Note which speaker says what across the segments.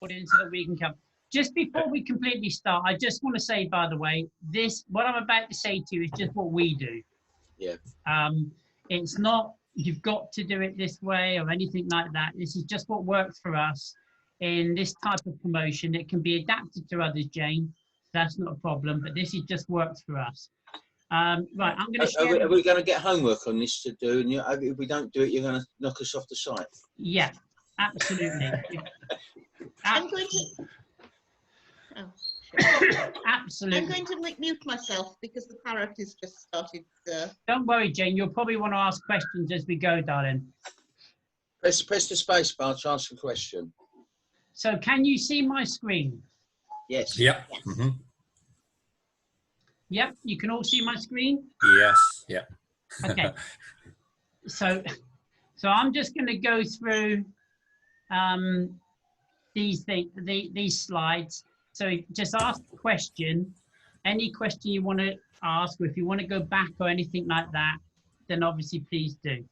Speaker 1: audience so that we can come. Just before we completely start, I just want to say, by the way, what I'm about to say to you is just what we do.
Speaker 2: Yeah.
Speaker 1: It's not you've got to do it this way or anything like that. This is just what works for us in this type of promotion. It can be adapted to others, Jane. That's not a problem, but this is just works for us. Right, I'm going to share.
Speaker 2: Are we going to get homework on this to do? And if we don't do it, you're going to knock us off the site.
Speaker 1: Yeah, absolutely.
Speaker 3: I'm going to. Oh, sure.
Speaker 1: Absolutely.
Speaker 3: I'm going to mute myself because the parrot has just started.
Speaker 1: Don't worry, Jane. You'll probably want to ask questions as we go, darling.
Speaker 2: Press the space bar to ask a question.
Speaker 1: So, can you see my screen?
Speaker 2: Yes.
Speaker 4: Yep.
Speaker 3: Yes.
Speaker 4: Mm-hmm.
Speaker 1: Yep. You can all see my screen.
Speaker 4: Yes. Yeah.
Speaker 1: Okay. So I'm just going to go through these slides. So just ask a question, any question you want to ask, or if you want to go back or anything like that, then obviously please do.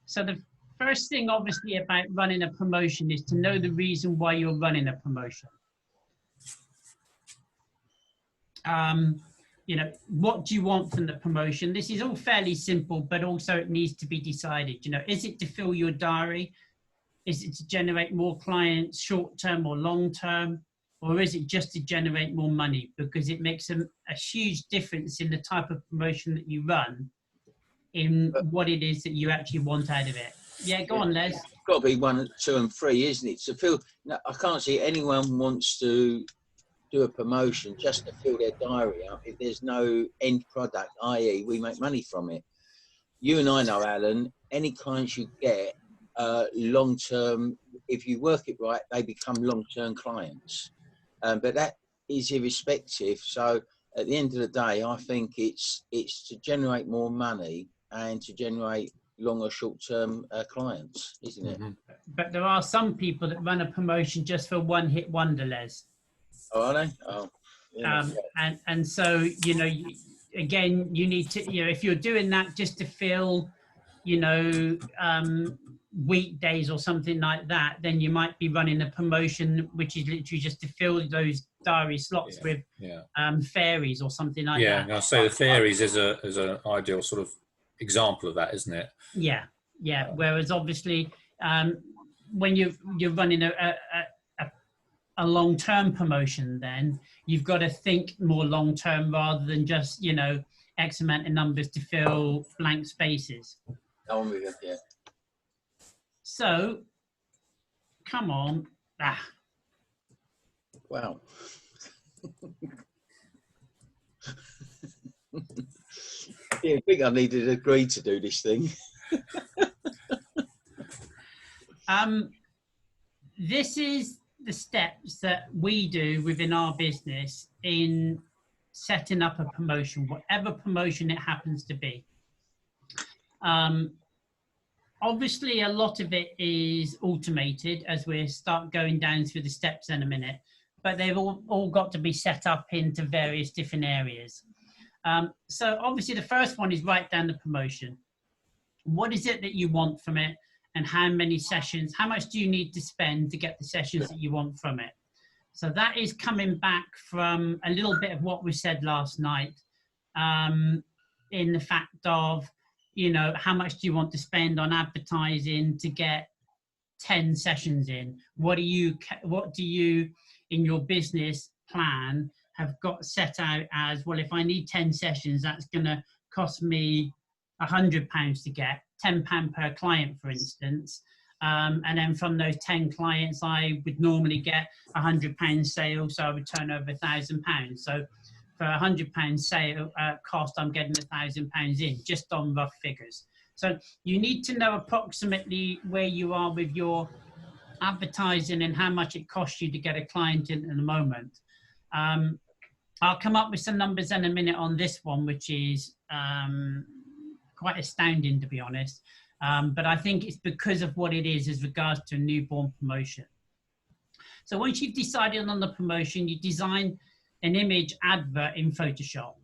Speaker 1: So the first thing obviously about running a promotion is to know the reason why you're running a promotion. You know, what do you want from the promotion? This is all fairly simple, but also it needs to be decided. You know, is it to fill your diary? Is it to generate more clients short-term or long-term? Or is it just to generate more money? Because it makes a huge difference in the type of promotion that you run in what it is that you actually want out of it. Yeah, go on, Les.
Speaker 2: It's got to be 1, 2 and 3, isn't it? To feel, no, I can't see anyone wants to do a promotion just to fill their diary up if there's no end product, i.e. we make money from it. You and I know, Alan, any clients you get long-term, if you work it right, they become long-term clients. But that is irrespective. So at the end of the day, I think it's to generate more money and to generate longer short-term clients, isn't it?
Speaker 4: Mm-hmm.
Speaker 1: But there are some people that run a promotion just for one-hit wonder, Les.
Speaker 2: Oh, are they? Oh, yeah.
Speaker 1: And so, you know, again, you need to, you know, if you're doing that just to fill, you know, weekdays or something like that, then you might be running a promotion which is literally just to fill those diary slots with fairies or something like that.
Speaker 4: Yeah, and I'll say the fairies is an ideal sort of example of that, isn't it?
Speaker 1: Yeah, yeah. Whereas obviously, when you're running a long-term promotion, then you've got to think more long-term rather than just, you know, X amount of numbers to fill blank spaces.
Speaker 2: I'm with you, yeah.
Speaker 1: So, come on.
Speaker 2: Wow. Yeah, I think I needed to agree to do this thing.
Speaker 1: This is the steps that we do within our business in setting up a promotion, whatever promotion it happens to be. Obviously, a lot of it is automated as we start going down through the steps in a minute, but they've all got to be set up into various different areas. So obviously, the first one is write down the promotion. What is it that you want from it? And how many sessions, how much do you need to spend to get the sessions that you want from it? So that is coming back from a little bit of what we said last night, in the fact of, you know, how much do you want to spend on advertising to get 10 sessions in? What do you in your business plan have got set out as, well, if I need 10 sessions, that's going to cost me £100 to get, £10 per client, for instance. And then from those 10 clients, I would normally get £100 sale, so I would turn over £1,000. So for £100 sale cost, I'm getting £1,000 in, just on rough figures. So you need to know approximately where you are with your advertising and how much it costs you to get a client in the moment. I'll come up with some numbers in a minute on this one, which is quite astounding, to be honest. But I think it's because of what it is as regards to a newborn promotion. So once you've decided on the promotion, you design an image advert in Photoshop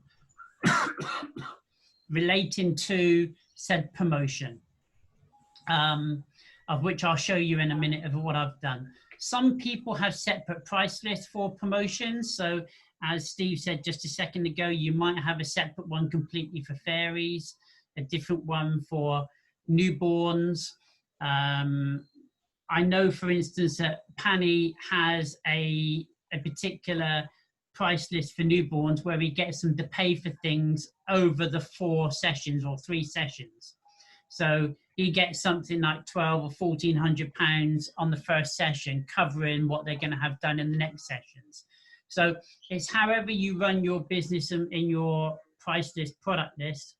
Speaker 1: relating to said promotion, of which I'll show you in a minute of what I've done. Some people have separate price lists for promotions. So as Steve said just a second ago, you might have a separate one completely for fairies, a different one for newborns. I know, for instance, that Pani has a particular price list for newborns where he gets them to pay for things over the 4 sessions or 3 sessions. So he gets something like £1,200 or £1,400 on the first session, covering what they're going to have done in the next sessions. So it's however you run your business in your price list, product list,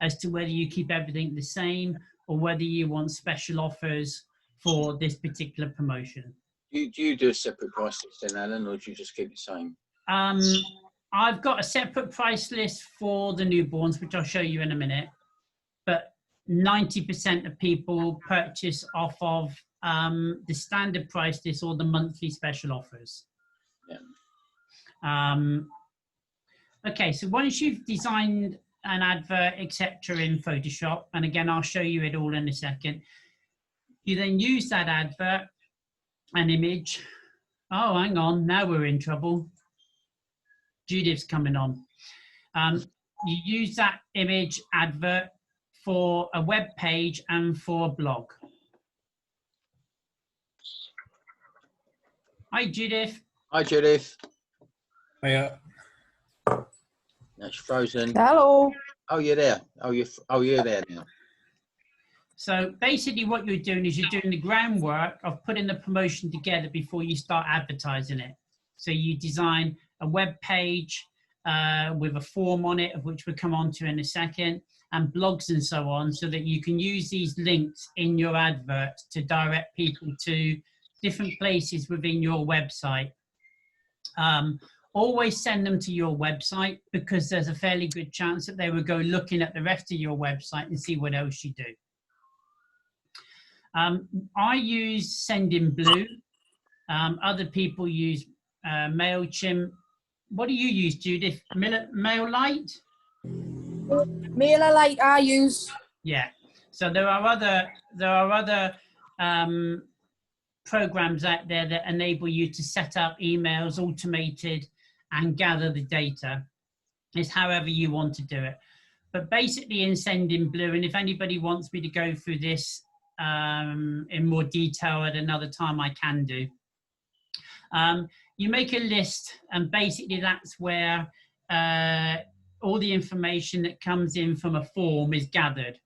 Speaker 1: as to whether you keep everything the same or whether you want special offers for this particular promotion.
Speaker 2: Do you do a separate price list then, Alan, or do you just keep the same?
Speaker 1: I've got a separate price list for the newborns, which I'll show you in a minute. But 90% of people purchase off of the standard price list or the monthly special offers.
Speaker 2: Yeah.
Speaker 1: Okay, so once you've designed an advert, etc. in Photoshop, and again, I'll show you it all in a second, you then use that advert, an image. Oh, hang on, now we're in trouble. Judith's coming on. You use that image advert for a web page and for a blog. Hi, Judith.
Speaker 2: Hi, Judith.
Speaker 4: Yeah.
Speaker 2: That's frozen.
Speaker 5: Hello.
Speaker 2: Oh, you're there. You're there now.
Speaker 1: So basically what you're doing is you're doing the groundwork of putting the promotion together before you start advertising it. So you design a web page with a form on it, of which we'll come on to in a second, and blogs and so on, so that you can use these links in your advert to direct people to different places within your website. Always send them to your website, because there's a fairly good chance that they will go looking at the rest of your website and see what else you do. I use Sendinblue. Other people use MailChimp. What do you use, Judith? MailLite?
Speaker 5: MailerLite I use.
Speaker 1: Yeah. So there are other programs out there that enable you to set up emails, automated, and gather the data. It's however you want to do it. But basically in Sendinblue, and if anybody wants me to go through this in more detail at another time, I can do. You make a list, and basically that's where all the information that comes in from a form is gathered.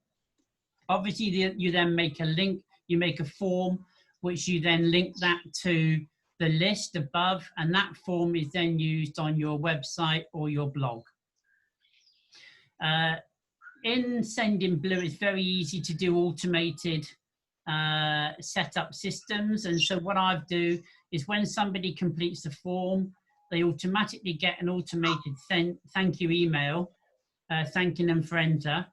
Speaker 1: Obviously, you then make a link, you make a form, which you then link that to the list above, and that form is then used on your website or your blog. In Sendinblue, it's very easy to do automated setup systems. And so what I do is when somebody completes the form, they automatically get an automated thank you email, thanking them for enter.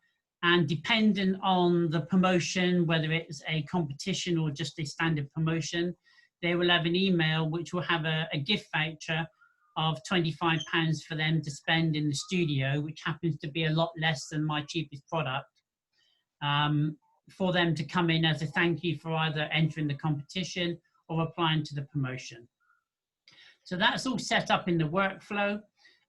Speaker 1: And depending on the promotion, whether it's a competition or just a standard promotion, they will have an email which will have a gift voucher of £25 for them to spend in the studio, which happens to be a lot less than my cheapest product, for them to come in as a thank you for either entering the competition or applying to the promotion. So that's all set up in the workflow.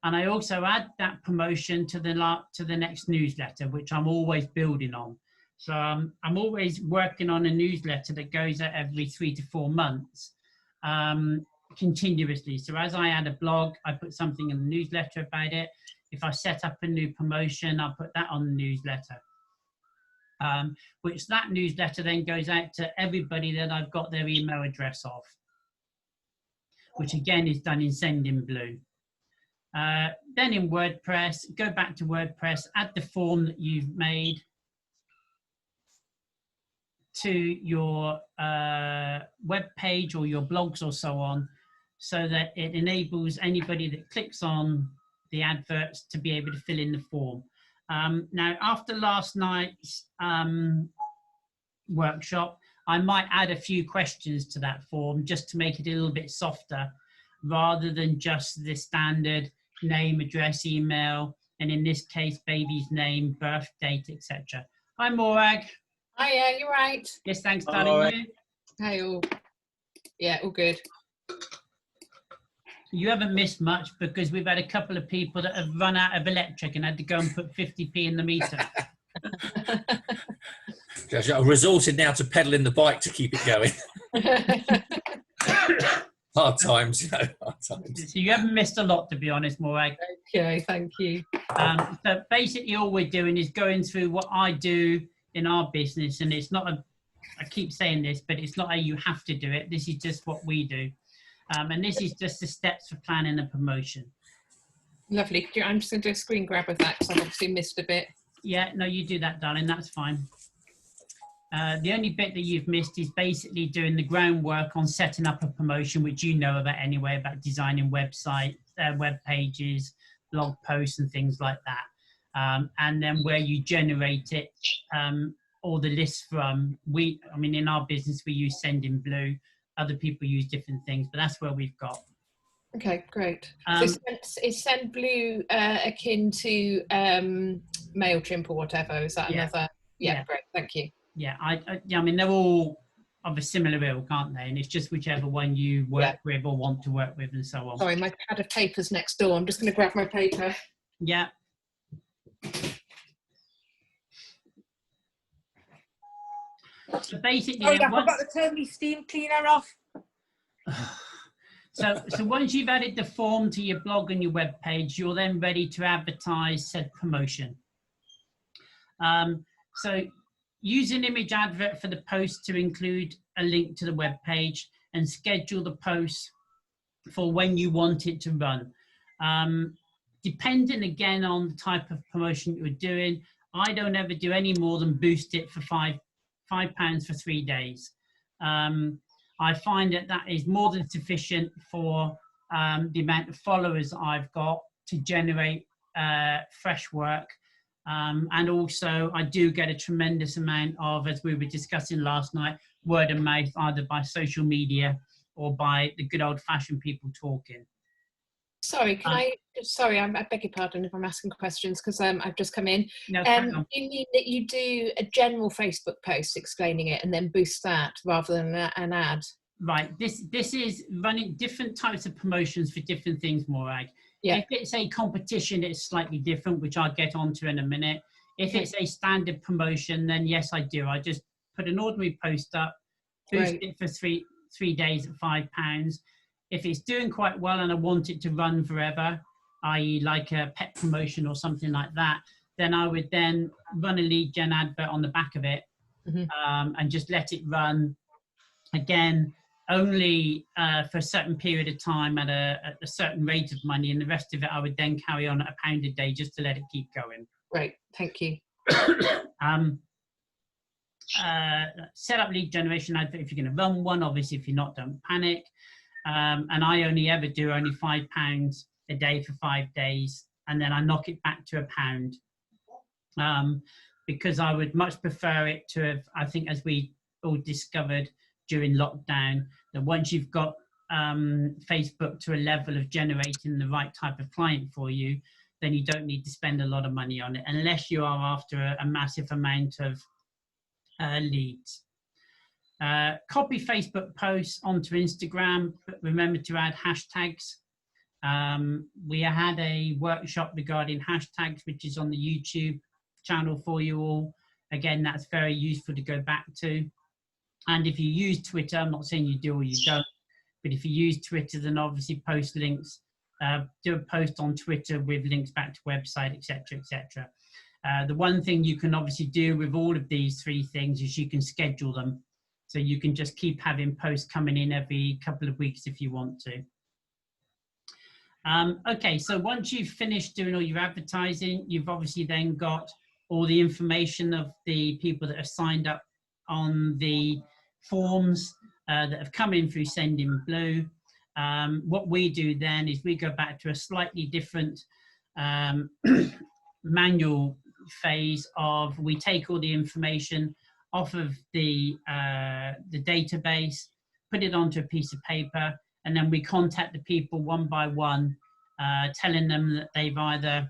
Speaker 1: And I also add that promotion to the next newsletter, which I'm always building on. So I'm always working on a newsletter that goes out every 3 to 4 months, continuously. So as I add a blog, I put something in the newsletter about it. If I set up a new promotion, I'll put that on the newsletter, which that newsletter then goes out to everybody that I've got their email address of, which again is done in Sendinblue. Then in WordPress, go back to WordPress, add the form that you've made to your web page or your blogs or so on, so that it enables anybody that clicks on the adverts to be able to fill in the form. Now, after last night's workshop, I might add a few questions to that form just to make it a little bit softer, rather than just the standard name, address, email, and in this case, baby's name, birth date, etc. Hi, Morag.
Speaker 6: Hiya, you're right.
Speaker 1: Yes, thanks,
Speaker 2: Hi.
Speaker 1: darling. You?
Speaker 6: Hey, all.
Speaker 5: Yeah, all good.
Speaker 1: You haven't missed much because we've had a couple of people that have run out of electric and had to go and put 50p in the meter.
Speaker 4: I resorted now to pedaling the bike to keep it going. Hard times, you know, hard times.
Speaker 1: So you haven't missed a lot, to be honest, Morag.
Speaker 5: Okay, thank you.
Speaker 1: So basically all we're doing is going through what I do in our business, and it's not I keep saying this, but it's not a you have to do it. This is just what we do. And this is just the steps for planning a promotion.
Speaker 5: Lovely. I'm just going to do a screen grab of that because I've obviously missed a bit.
Speaker 1: Yeah, no, you do that, darling. That's fine. The only bit that you've missed is basically doing the groundwork on setting up a promotion, which you know about anyway, about designing websites, web pages, blog posts and things like that. And then where you generate it, all the lists from, I mean, in our business, we use Sendinblue. Other people use different things, but that's where we've got.
Speaker 5: Okay, great. So is Sendblue akin to MailChimp or whatever? Is that another? Yeah, great. Thank you.
Speaker 1: Yeah, I mean, they're all of a similar ilk, aren't they? And it's just whichever one you work with or want to work with and so on.
Speaker 5: Sorry, my pad of paper's next door. I'm just going to grab my paper.
Speaker 1: Yeah. So basically,
Speaker 6: oh yeah, I forgot to turn my steam cleaner off.
Speaker 1: So once you've added the form to your blog and your web page, you're then ready to advertise said promotion. So use an image advert for the post to include a link to the web page and schedule the post for when you want it to run. Depending again on the type of promotion you're doing, I don't ever do any more than boost it for £5 for 3 days. I find that is more than sufficient for the amount of followers I've got to generate fresh work. And also I do get a tremendous amount of, as we were discussing last night, word of mouth, either by social media or by the good old fashioned people talking.
Speaker 5: Sorry, I beg your pardon if I'm asking questions because I've just come in.
Speaker 1: No,
Speaker 5: do you mean that you do a general Facebook post explaining it and then boost that rather than an ad? Right.
Speaker 1: This is running different types of promotions for different things, Morag. Yeah. If it's a competition, it's slightly different, which I'll get onto in a minute. If it's a standard promotion, then yes, I do. I just put an ordinary post up, boost it for three days at £5. If it's doing quite well and I want it to run forever, i.e. like a pet promotion or something like that, then I would then run a lead gen advert on the back of it and just let it run again, only for a certain period of time at a certain rate of money, and the rest of it I would then carry on at £1 a day just to let it keep going.
Speaker 5: Right, thank you.
Speaker 1: Set up lead generation advert if you're going to run one. Obviously, if you're not, don't panic. And I only ever do £5 a day for 5 days, and then I knock it back to £1, because I would much prefer it to have, I think, as we all discovered during lockdown, that once you've got Facebook to a level of generating the right type of client for you, then you don't need to spend a lot of money on it, unless you are after a massive amount of leads. Copy Facebook posts onto Instagram, but remember to add hashtags. We had a workshop regarding hashtags, which is on the YouTube channel for you all. Again, that's very useful to go back to. And if you use Twitter, I'm not saying you do or you don't, but if you use Twitter, then obviously post links, do a post on Twitter with links back to website, etc., etc. The one thing you can obviously do with all of these three things is you can schedule them. So you can just keep having posts coming in every couple of weeks if you want to. Okay, so once you've finished doing all your advertising, you've obviously then got all the information of the people that have signed up on the forms that have come in through Sendinblue. What we do then is we go back to a slightly different manual phase of, we take all the information off of the database, put it onto a piece of paper, and then we contact the people one by one, telling them that they've either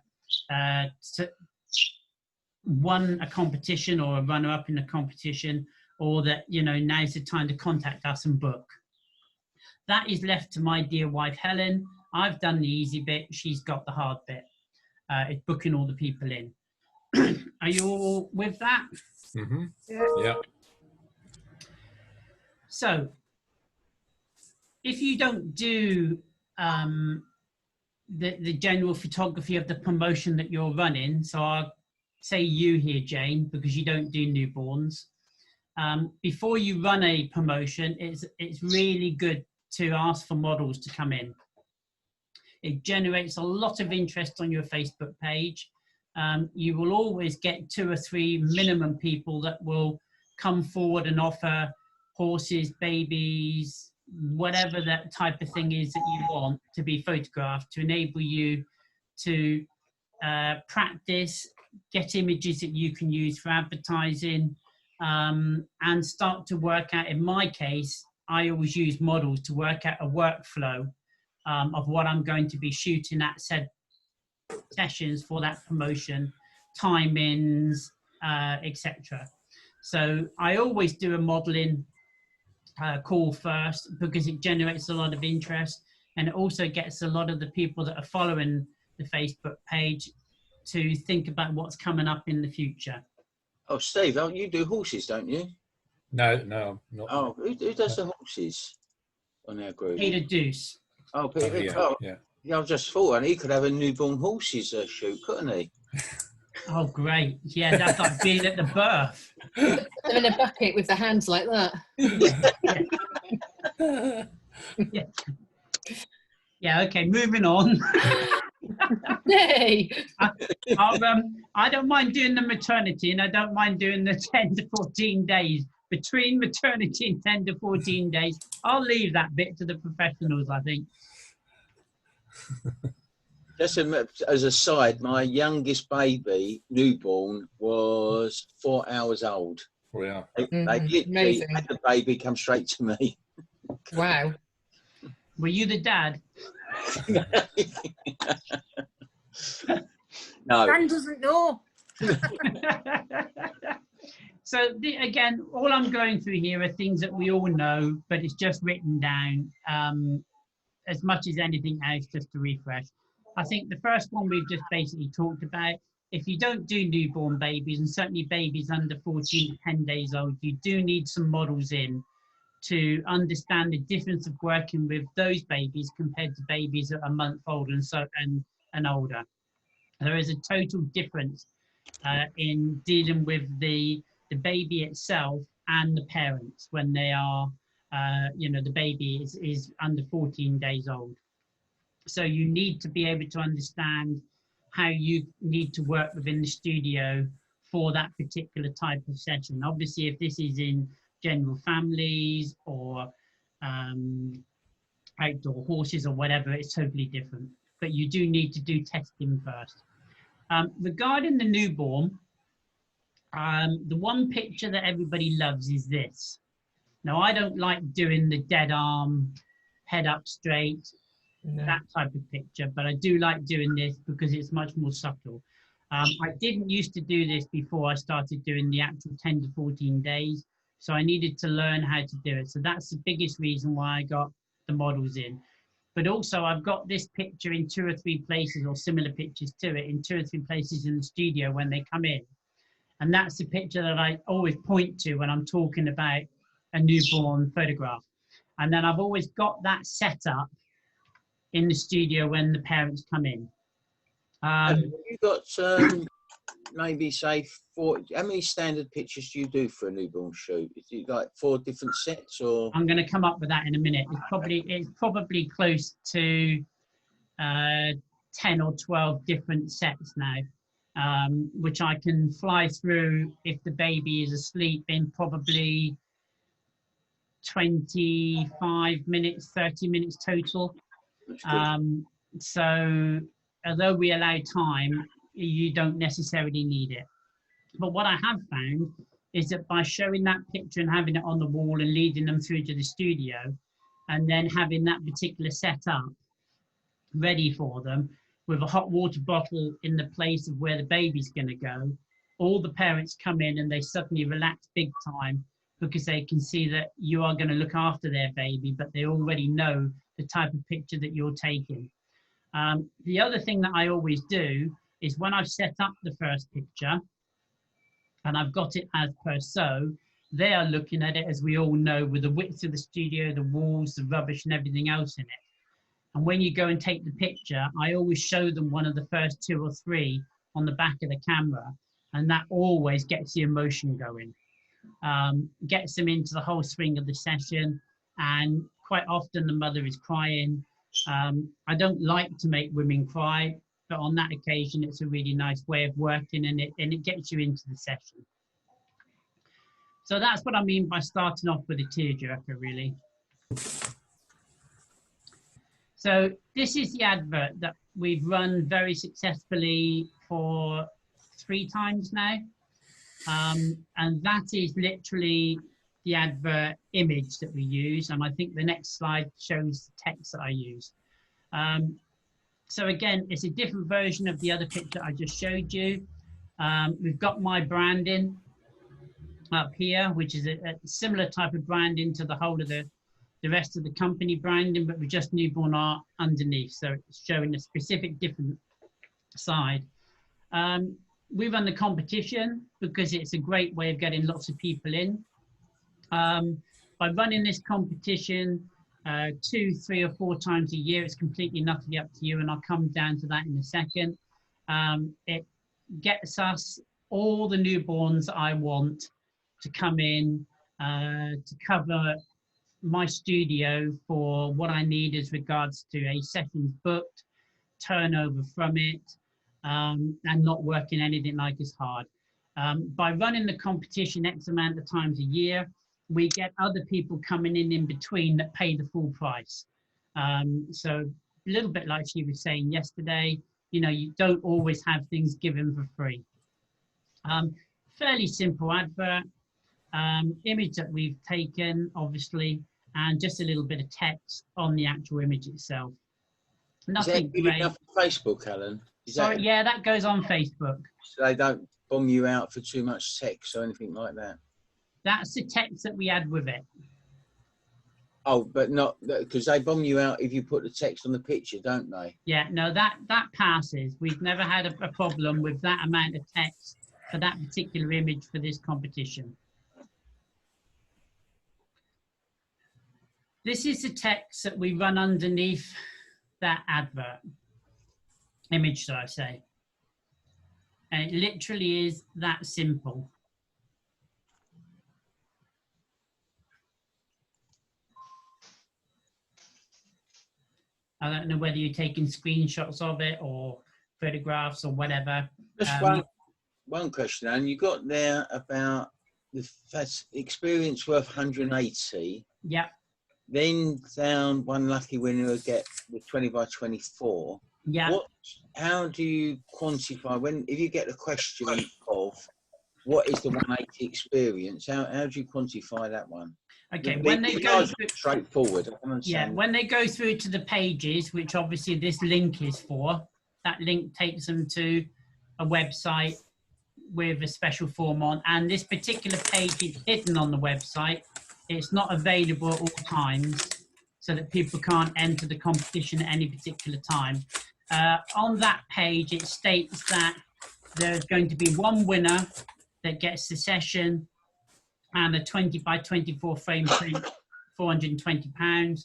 Speaker 1: won a competition or a runner-up in a competition, or that, you know, now's the time to contact us and book. That is left to my dear wife, Helen. I've done the easy bit. She's got the hard bit. It's booking all the people in. Are you all with that?
Speaker 4: Mm-hmm. Yeah.
Speaker 1: So if you don't do the general photography of the promotion that you're running, so I'll say you here, Jane, because you don't do newborns. Before you run a promotion, it's really good to ask for models to come in. It generates a lot of interest on your Facebook page. You will always get 2 or 3 minimum people that will come forward and offer horses, babies, whatever that type of thing is that you want to be photographed, to enable you to practice, get images that you can use for advertising, and start to work out. In my case, I always use models to work out a workflow of what I'm going to be shooting at said sessions for that promotion, timings, etc. So I always do a modeling call first, because it generates a lot of interest, and it also gets a lot of the people that are following the Facebook page to think about what's coming up in the future.
Speaker 2: Oh, Steve, you do horses, don't you?
Speaker 4: No, not.
Speaker 2: Oh, who does the horses on our group?
Speaker 1: Peter Deuce.
Speaker 2: Oh, Peter.
Speaker 4: Yeah.
Speaker 2: Yeah, I just thought, and he could have a newborn horses shoot, couldn't he?
Speaker 1: Oh, great. Yeah, that's like being at the birth.
Speaker 5: Them in a bucket with the hands like that.
Speaker 1: Yeah. Yeah, okay, moving on.
Speaker 5: Hey.
Speaker 1: I don't mind doing the maternity, and I don't mind doing the 10 to 14 days. Between maternity and 10 to 14 days, I'll leave that bit to the professionals, I think.
Speaker 2: Just as a side, my youngest baby, newborn, was 4 hours old.
Speaker 4: Oh, yeah.
Speaker 2: They literally
Speaker 5: amazing.
Speaker 2: had the baby come straight to me.
Speaker 5: Wow.
Speaker 1: Were you the dad?
Speaker 2: No.
Speaker 6: Dan doesn't know.
Speaker 1: So again, all I'm going through here are things that we all know, but it's just written down as much as anything else, just to refresh. I think the first one we've just basically talked about. If you don't do newborn babies, and certainly babies under 14 to 10 days old, you do need some models in to understand the difference of working with those babies compared to babies that are a month old and older. There is a total difference in dealing with the baby itself and the parents when they are, the baby is under 14 days old. So you need to be able to understand how you need to work within the studio for that particular type of session. Obviously, if this is in general families or outdoor horses or whatever, it's totally different. But you do need to do testing first. Regarding the newborn, the one picture that everybody loves is this. Now, I don't like doing the dead arm, head up straight, that type of picture, but I do like doing this because it's much more subtle. I didn't used to do this before I started doing the actual 10 to 14 days, so I needed to learn how to do it. So that's the biggest reason why I got the models in. But also I've got this picture in 2 or 3 places, or similar pictures to it, in 2 or 3 places in the studio when they come in. And that's the picture that I always point to when I'm talking about a newborn photograph. And then I've always got that set up in the studio when the parents come in.
Speaker 2: You got maybe say 4. How many standard pictures do you do for a newborn shoot? Is it like 4 different sets, or?
Speaker 1: I'm going to come up with that in a minute. It's probably close to 10 or 12 different sets now, which I can fly through if the baby is asleep in probably 25 minutes, 30 minutes total. So although we allow time, you don't necessarily need it. But what I have found is that by showing that picture and having it on the wall and leading them through to the studio, and then having that particular setup ready for them with a hot water bottle in the place of where the baby's going to go, all the parents come in and they suddenly relax big time because they can see that you are going to look after their baby, but they already know the type of picture that you're taking. The other thing that I always do is when I've set up the first picture and I've got it as per so, they are looking at it, as we all know, with the width of the studio, the walls, the rubbish and everything else in it. And when you go and take the picture, I always show them one of the first 2 or 3 on the back of the camera, and that always gets the emotion going, gets them into the whole swing of the session. And quite often the mother is crying. I don't like to make women cry, but on that occasion, it's a really nice way of working, and it gets you into the session. So that's what I mean by starting off with a tearjerker, really. So this is the advert that we've run very successfully for 3 times now. And that is literally the advert image that we use. And I think the next slide shows the text that I use. So again, it's a different version of the other picture I just showed you. We've got my branding up here, which is a similar type of branding to the whole of the rest of the company branding, but with just Newborn Art underneath. So it's showing a specific different side. We run the competition because it's a great way of getting lots of people in. By running this competition 2, 3 or 4 times a year, it's completely and utterly up to you, and I'll come down to that in a second. It gets us all the newborns I want to come in to cover my studio for what I need as regards to a sessions booked, turnover from it, and not working anything like as hard. By running the competition X amount of times a year, we get other people coming in between that pay the full price. So a little bit like she was saying yesterday, you know, you don't always have things given for free. Fairly simple advert, image that we've taken, obviously, and just a little bit of text on the actual image itself. Nothing
Speaker 2: Is that good
Speaker 1: great.
Speaker 2: enough for Facebook, Alan?
Speaker 1: Sorry, yeah, that goes on Facebook.
Speaker 2: So they don't bomb you out for too much text or anything like that?
Speaker 1: That's the text that we add with it.
Speaker 2: Oh, but not because they bomb you out if you put the text on the picture, don't they?
Speaker 1: Yeah, no, that passes. We've never had a problem with that amount of text for that particular image for this competition. This is the text that we run underneath that advert image, should I say. And it literally is that simple. I don't know whether you're taking screenshots of it or photographs or whatever.
Speaker 2: Just one question, and you got there about the experience worth 180.
Speaker 1: Yeah.
Speaker 2: Then down one lucky winner will get the 20 by 24.
Speaker 1: Yeah.
Speaker 2: How do you quantify if you get the question of what is the 180 experience? How do you quantify that one?
Speaker 1: Okay, when they go through,
Speaker 2: straightforward.
Speaker 1: When they go through to the pages, which obviously this link is for, that link takes them to a website with a special form on, and this particular page is hidden on the website. It's not available at all times, so that people can't enter the competition at any particular time. On that page, it states that there's going to be one winner that gets the session and a 20 by 24 frame print, £420.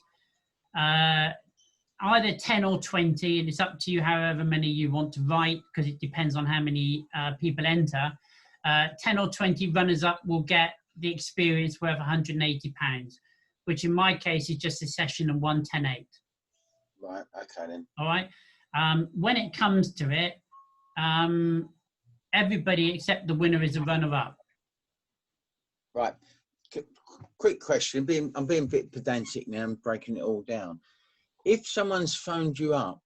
Speaker 1: Either 10 or 20, and it's up to you however many you want to write, because it depends on how many people enter. 10 or 20 runners-up will get the experience worth £180, which in my case is just a session and 110.8.
Speaker 2: Right, okay then.
Speaker 1: All right. When it comes to it, everybody except the winner is a runner-up.
Speaker 2: Right. Quick question. I'm being a bit pedantic now. I'm breaking it all down. If someone's phoned you up,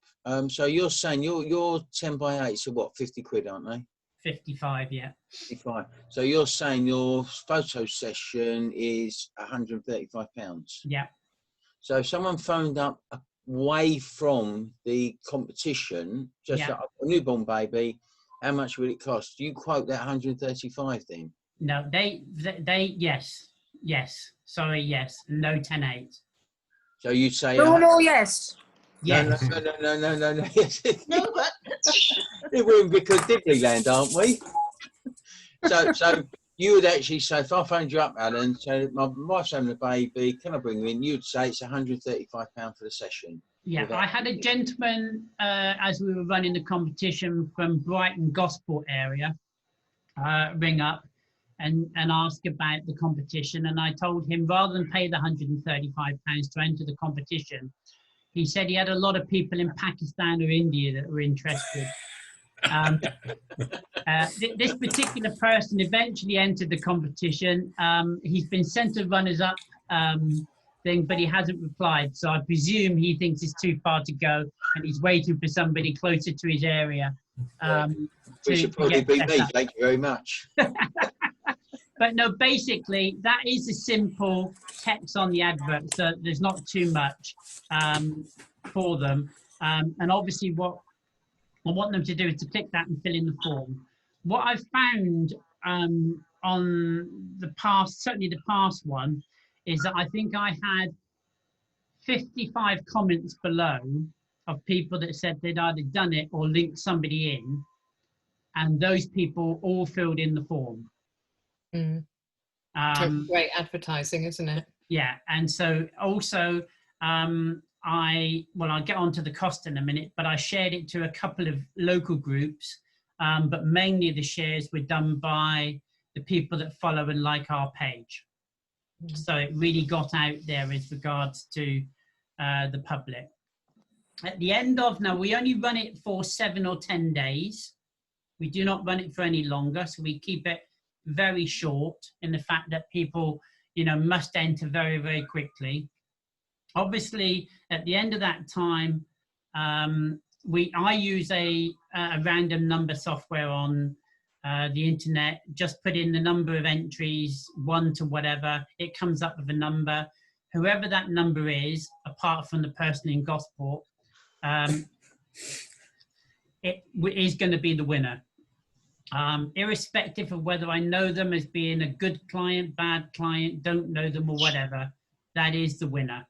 Speaker 2: so you're saying your 10 by 8, so what, 50 quid, aren't they?
Speaker 1: 55, yeah.
Speaker 2: 55. So you're saying your photo session is £135?
Speaker 1: Yeah.
Speaker 2: So if someone phoned up away from the competition, just like a newborn baby, how much would it cost? Do you quote that 135 then?
Speaker 1: No, they yes. Yes. Sorry, yes. No 10-8.
Speaker 2: So you'd say
Speaker 6: No, yes.
Speaker 1: Yes.
Speaker 2: no. Yes.
Speaker 3: No, but
Speaker 2: We're in Vicar Dibley land, aren't we? So you would actually say, if I phoned you up, Alan, so my wife's having a baby, can I bring her in? You'd say it's £135 for the session.
Speaker 1: Yeah,
Speaker 2: Without-
Speaker 1: I had a gentleman, as we were running the competition from Brighton Gosport area, ring up and ask about the competition. And I told him, rather than pay the £135 to enter the competition, he said he had a lot of people in Pakistan or India that were interested. This particular person eventually entered the competition. He's been sent a runners-up thing, but he hasn't replied. So I presume he thinks it's too far to go, and he's waiting for somebody closer to his area.
Speaker 2: Which should probably
Speaker 1: get
Speaker 2: be
Speaker 1: set
Speaker 2: me.
Speaker 1: up.
Speaker 2: Thank you very much.
Speaker 1: But no, basically, that is a simple text on the advert, so there's not too much for them. And obviously, what I want them to do is to click that and fill in the form. What I've found on the past, certainly the past one, is that I think I had 55 comments below of people that said they'd either done it or linked somebody in, and those people all filled in the form.
Speaker 5: Great advertising, isn't it?
Speaker 1: Yeah, and so also I'll get onto the cost in a minute, but I shared it to a couple of local groups, but mainly the shares were done by the people that follow and like our page. So it really got out there as regards to the public. At the end of, now we only run it for 7 or 10 days. We do not run it for any longer, so we keep it very short in the fact that people, must enter very, very quickly. Obviously, at the end of that time, I use a random number software on the internet. Just put in the number of entries, 1 to whatever, it comes up with a number. Whoever that number is, apart from the person in Gosport, it is going to be the winner. Irrespective of whether I know them as being a good client, bad client, don't know them or whatever, that is the winner.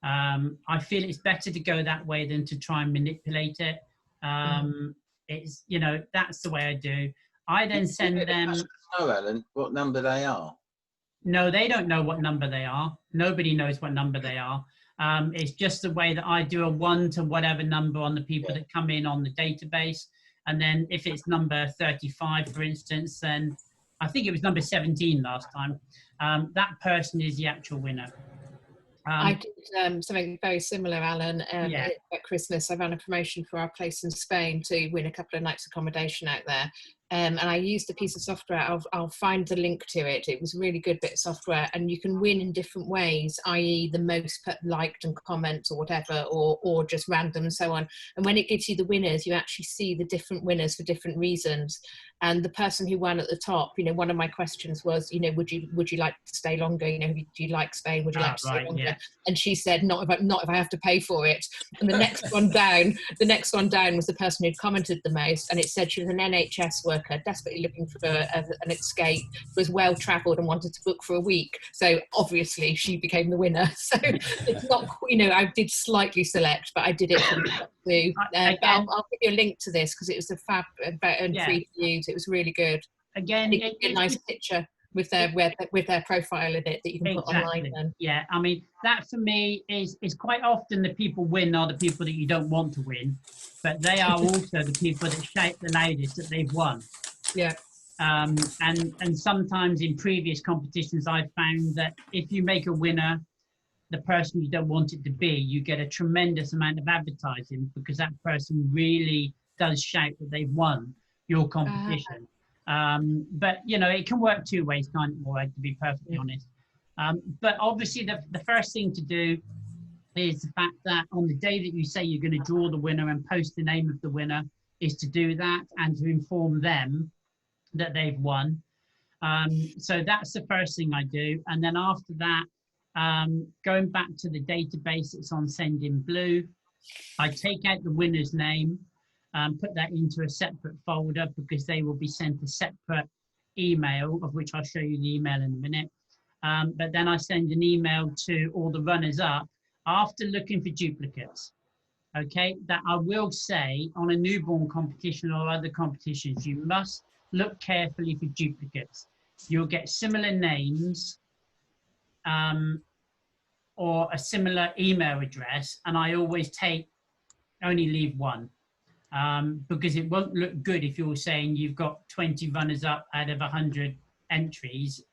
Speaker 1: I feel it's better to go that way than to try and manipulate it. It's, that's the way I do. I then send them.
Speaker 2: No, Alan, what number they are?
Speaker 1: No, they don't know what number they are. Nobody knows what number they are. It's just the way that I do a 1 to whatever number on the people that come in on the database. And then if it's number 35, for instance, then I think it was number 17 last time. That person is the actual winner.
Speaker 5: I did something very similar, Alan. At Christmas, I ran a promotion for our place in Spain to win a couple of nights accommodation out there. And I used a piece of software. I'll find the link to it. It was a really good bit of software, and you can win in different ways, i.e. the most liked and comments or whatever, or just random and so on. And when it gives you the winners, you actually see the different winners for different reasons. And the person who won at the top, one of my questions was, would you like to stay longer? Do you like Spain? Would you like to stay longer? Yeah. And she said, not if I have to pay for it. And the next one down was the person who'd commented the most, and it said she was an NHS worker desperately looking for an escape, was well travelled and wanted to book for a week. So obviously she became the winner. So it's not, I did slightly select, but I did it from too. I'll give you a link to this because it was a fab and free to use. It was really good.
Speaker 1: Again,
Speaker 5: a nice picture with their profile in it that you can put online. Then.
Speaker 1: Yeah, I mean, that for me is quite often the people win are the people that you don't want to win, but they are also the people that shout the loudest that they've won.
Speaker 5: Yeah.
Speaker 1: And sometimes in previous competitions, I've found that if you make a winner the person you don't want it to be, you get a tremendous amount of advertising because that person really does shout that they've won your competition. But, it can work two ways, can't it, Maureen, to be perfectly honest. But obviously, the first thing to do is the fact that on the day that you say you're going to draw the winner and post the name of the winner is to do that and to inform them that they've won. So that's the first thing I do. And then after that, going back to the database, it's on Sendinblue. I take out the winner's name, put that into a separate folder because they will be sent a separate email, of which I'll show you the email in a minute. but then I send an email to all the runners up after looking for duplicates. Okay, that I will say on a newborn competition or other competitions, you must look carefully for duplicates. You'll get similar names or a similar email address, and I always only leave one because it won't look good if you're saying you've got 20 runners up out of 100 entries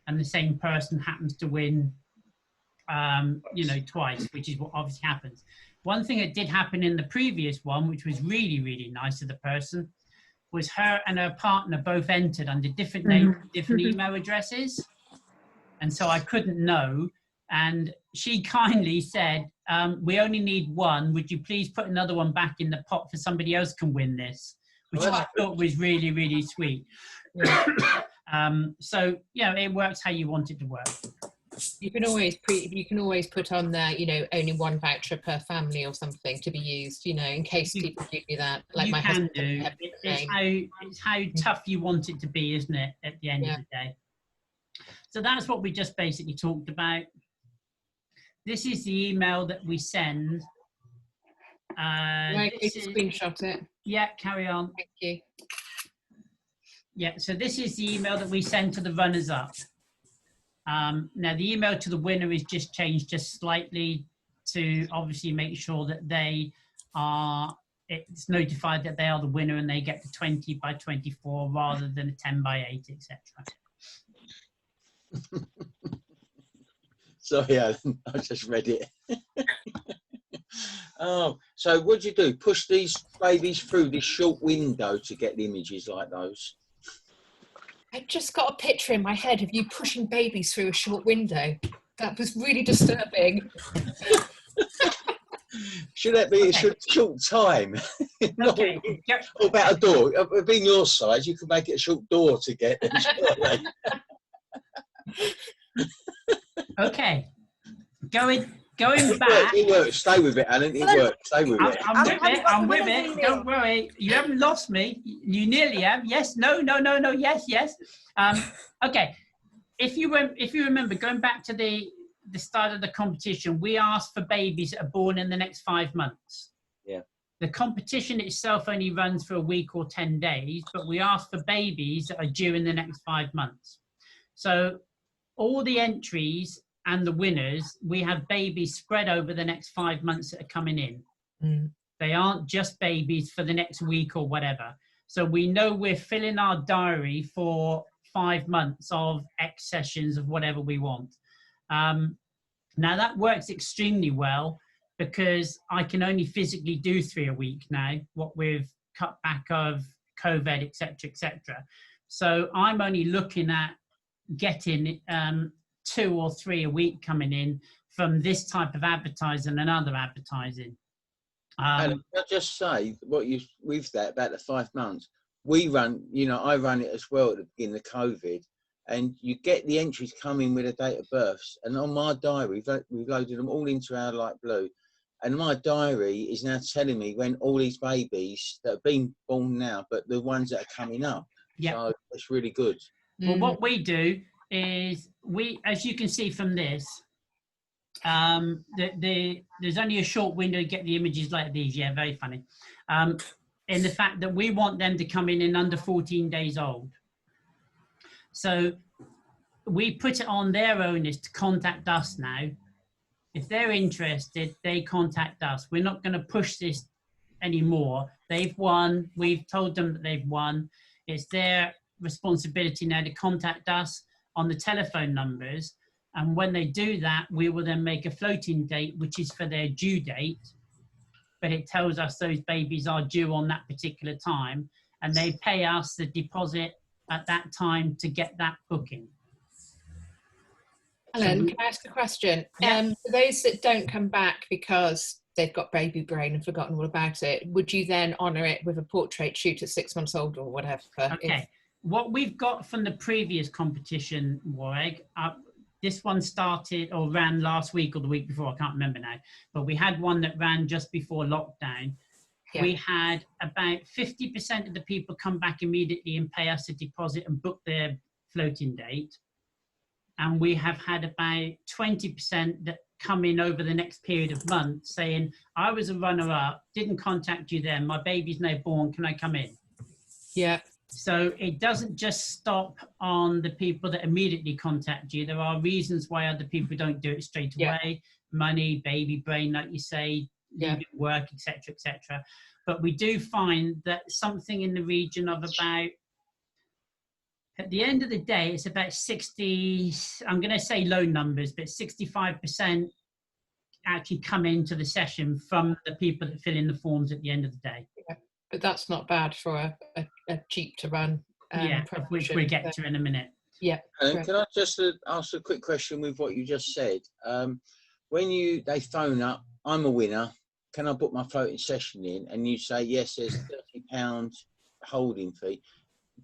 Speaker 1: and the same person happens to win twice, which is what obviously happens. One thing that did happen in the previous one, which was really, really nice of the person, was her and her partner both entered under different names, different email addresses. And so I couldn't know. And she kindly said, we only need one. Would you please put another one back in the pot for somebody else can win this? Which I thought was really, really sweet. So, it works how you want it to work.
Speaker 5: You can always put on there, only one voucher per family or something to be used, in case people give you that. Like my husband
Speaker 1: do. It's how tough you want it to be, isn't it? At the end of the day. So that's what we just basically talked about. This is the email that we send.
Speaker 5: Right, you can screenshot it.
Speaker 1: Yeah, carry on.
Speaker 5: Thank you.
Speaker 1: Yeah, so this is the email that we send to the runners up. Now the email to the winner is just changed just slightly to obviously make sure that it's notified that they are the winner and they get the 20 by 24 rather than a 10 by 8, etc.
Speaker 2: Sorry, Alan, I just read it. Oh, so what do you do? Push these babies through this short window to get the images like those?
Speaker 5: I just got a picture in my head of you pushing babies through a short window. That was really disturbing.
Speaker 2: Should that be a short time?
Speaker 1: Okay.
Speaker 2: What about a door? Being your size, you could make it a short door to get them.
Speaker 1: Okay. Going back.
Speaker 2: It works. Stay with it, Alan. It works. Stay with it.
Speaker 1: I'm with it. Don't worry. You haven't lost me. You nearly have. Yes. No. Yes. Okay. If you remember, going back to the start of the competition, we asked for babies that are born in the next 5 months.
Speaker 2: Yeah.
Speaker 1: The competition itself only runs for a week or 10 days, but we asked for babies that are due in the next 5 months. So all the entries and the winners, we have babies spread over the next 5 months that are coming in. They aren't just babies for the next week or whatever. So we know we're filling our diary for 5 months of X sessions of whatever we want. Now that works extremely well because I can only physically do 3 a week now, what we've cut back of COVID, etc. So I'm only looking at getting 2 or 3 a week coming in from this type of advertising and other advertising.
Speaker 2: Can I just say with that about the 5 months? We run, I run it as well at the beginning of COVID, and you get the entries coming with a date of births. And on my diary, we've loaded them all into our light blue, and my diary is now telling me when all these babies that have been born now, but the ones that are coming up. Yeah, so it's really good.
Speaker 1: Well, what we do is as you can see from this, there's only a short window to get the images like these. Yeah, very funny. In the fact that we want them to come in under 14 days old. So we put it on their owners to contact us now. If they're interested, they contact us. We're not going to push this anymore. They've won. We've told them that they've won. It's their responsibility now to contact us on the telephone numbers, and when they do that, we will then make a floating date, which is for their due date, but it tells us those babies are due on that particular time, and they pay us the deposit at that time to get that booking.
Speaker 5: Alan, can I ask a question?
Speaker 1: Yeah.
Speaker 5: For those that don't come back because they've got baby brain and forgotten all about it, would you then honour it with a portrait shoot at 6 months old or whatever?
Speaker 1: Okay. What we've got from the previous competition, Wareg, this one started or ran last week or the week before, I can't remember now, but we had one that ran just before lockdown. Yeah. We had about 50% of the people come back immediately and pay us a deposit and book their floating date. and we have had about 20% that come in over the next period of months saying, I was a runner-up, didn't contact you then, my baby's now born, can I come in?
Speaker 5: Yeah.
Speaker 1: So it doesn't just stop on the people that immediately contact you. There are reasons why other people don't do it straight away. Money, baby brain, like you say, leaving work, etc., etc. But we do find that something in the region of about, at the end of the day, it's about 60, I'm going to say low numbers, but 65% actually come into the session from the people that fill in the forms at the end of the day.
Speaker 5: Yeah. But that's not bad for a cheap to run.
Speaker 1: Which we'll get to in a minute.
Speaker 5: Yeah.
Speaker 2: And can I just ask a quick question with what you just said? When they phone up, I'm a winner, can I book my floating session in? And you say, yes, there's £30 holding fee.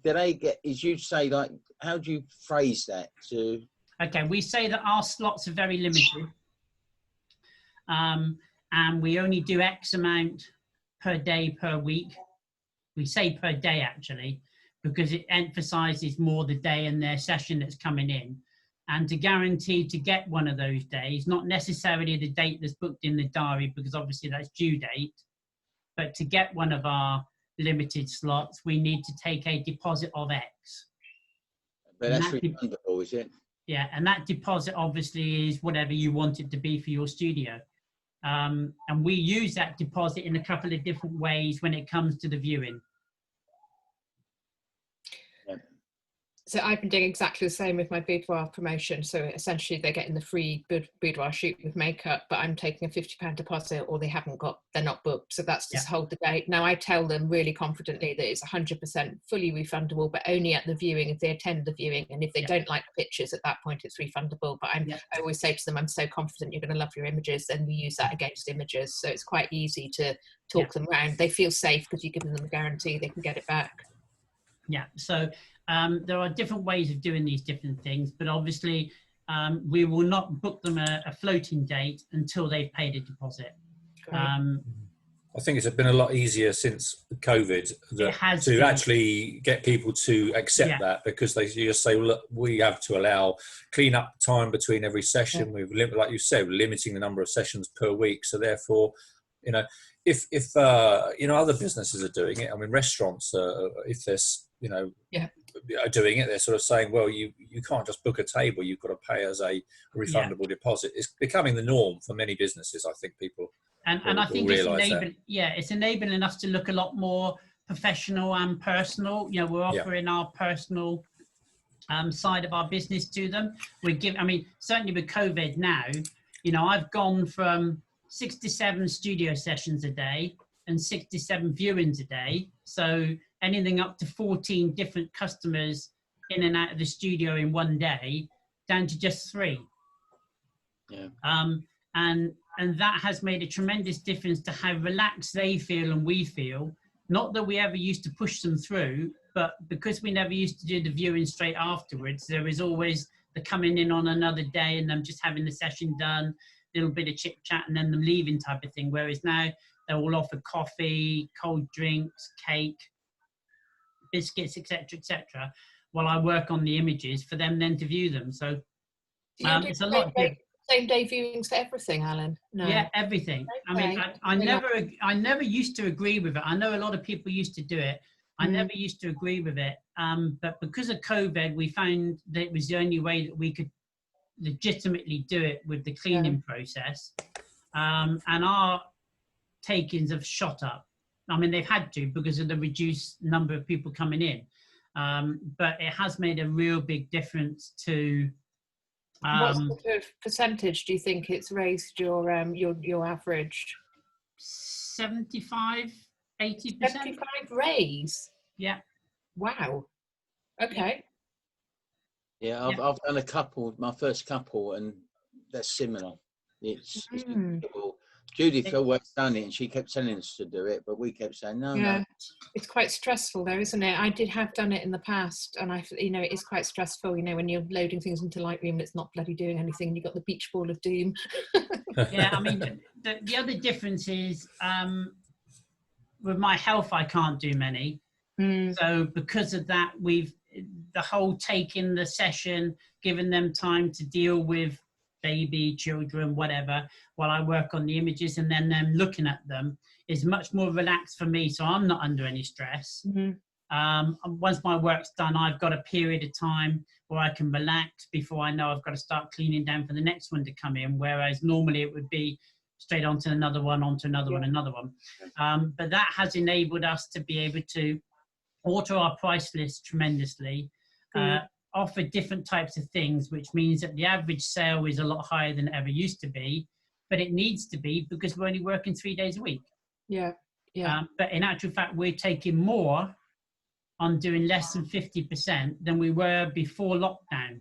Speaker 2: Do they get, as you say, like, how do you phrase that to?
Speaker 1: Okay, we say that our slots are very limited. And we only do X amount per day, per week. We say per day, actually, because it emphasizes more the day and their session that's coming in. And to guarantee to get one of those days, not necessarily the date that's booked in the diary, because obviously that's due date, but to get one of our limited slots, we need to take a deposit of X.
Speaker 2: But that's refundable, is it?
Speaker 1: Yeah, and that deposit obviously is whatever you want it to be for your studio. And we use that deposit in a couple of different ways when it comes to the viewing.
Speaker 5: So I've been doing exactly the same with my boudoir promotion. So essentially they're getting the free boudoir shoot with makeup, but I'm taking a £50 deposit, or they're not booked. So that's just hold the date. Now I tell them really confidently that it's 100% fully refundable, but only at the viewing if they attend the viewing. And if they don't like the pictures at that point, it's refundable. But I always say to them, I'm so confident you're going to love your images, and we use that against images. So it's quite easy to talk them around. They feel safe because you're giving them a guarantee they can get it back.
Speaker 1: Yeah, so there are different ways of doing these different things, but obviously we will not book them a floating date until they've paid a deposit.
Speaker 4: I think it's been a lot easier since COVID to actually get people to accept that, because they just say, well, look, we have to allow clean up time between every session. We've, like you said, we're limiting the number of sessions per week. So therefore, you know, if you know, other businesses are doing it, I mean, restaurants, if there's, you know, are doing it, they're sort of saying, well, you can't just book a table, you've got to pay as a refundable deposit. It's becoming the norm for many businesses. I think people
Speaker 1: and I think it's enabling us to look a lot more professional and personal. You know, we're offering our personal side of our business to them. I mean, certainly with COVID now, you know, I've gone from 67 studio sessions a day and 67 viewings a day. So anything up to 14 different customers in and out of the studio in one day, down to just 3.
Speaker 2: Yeah.
Speaker 1: And that has made a tremendous difference to how relaxed they feel and we feel. Not that we ever used to push them through, but because we never used to do the viewing straight afterwards, there was always the coming in on another day and them just having the session done, a little bit of chit chat and then them leaving type of thing. Whereas now they're all offered coffee, cold drinks, cake, biscuits, etc., while I work on the images for them then to view them. So it's a lot.
Speaker 5: Same day viewings for everything, Alan? No.
Speaker 1: Yeah, everything. Okay. I mean, I never used to agree with it. I know a lot of people used to do it. I never used to agree with it. But because of COVID, we found that it was the only way that we could legitimately do it with the cleaning process. And our take-ins have shot up. I mean, they've had to because of the reduced number of people coming in. But it has made a real big difference to...
Speaker 5: what sort of percentage do you think it's raised your average?
Speaker 1: 75, 80%.
Speaker 5: 75 raise?
Speaker 1: Yeah.
Speaker 5: Wow. Okay.
Speaker 2: Yeah, I've done a couple, my first couple, and that's similar. It's incredible. Judith always done it, and she kept telling us to do it, but we kept saying no.
Speaker 5: Yeah,
Speaker 2: no.
Speaker 5: It's quite stressful, though, isn't it? I have done it in the past, and it is quite stressful. You know, when you're loading things into Lightroom, and it's not bloody doing anything. And you've got the beach ball of doom.
Speaker 1: Yeah, I mean, the other difference is with my health, I can't do many. So because of that, the whole taking the session, giving them time to deal with baby, children, whatever, while I work on the images, and then them looking at them is much more relaxed for me. So I'm not under any stress. Once my work's done, I've got a period of time where I can relax before I know I've got to start cleaning down for the next one to come in. Whereas normally it would be straight onto another one, onto another one, another one. But that has enabled us to be able to alter our price list tremendously, offer different types of things, which means that the average sale is a lot higher than it ever used to be, but it needs to be because we're only working 3 days a week. But in actual fact, we're taking more on doing less than 50% than we were before lockdown.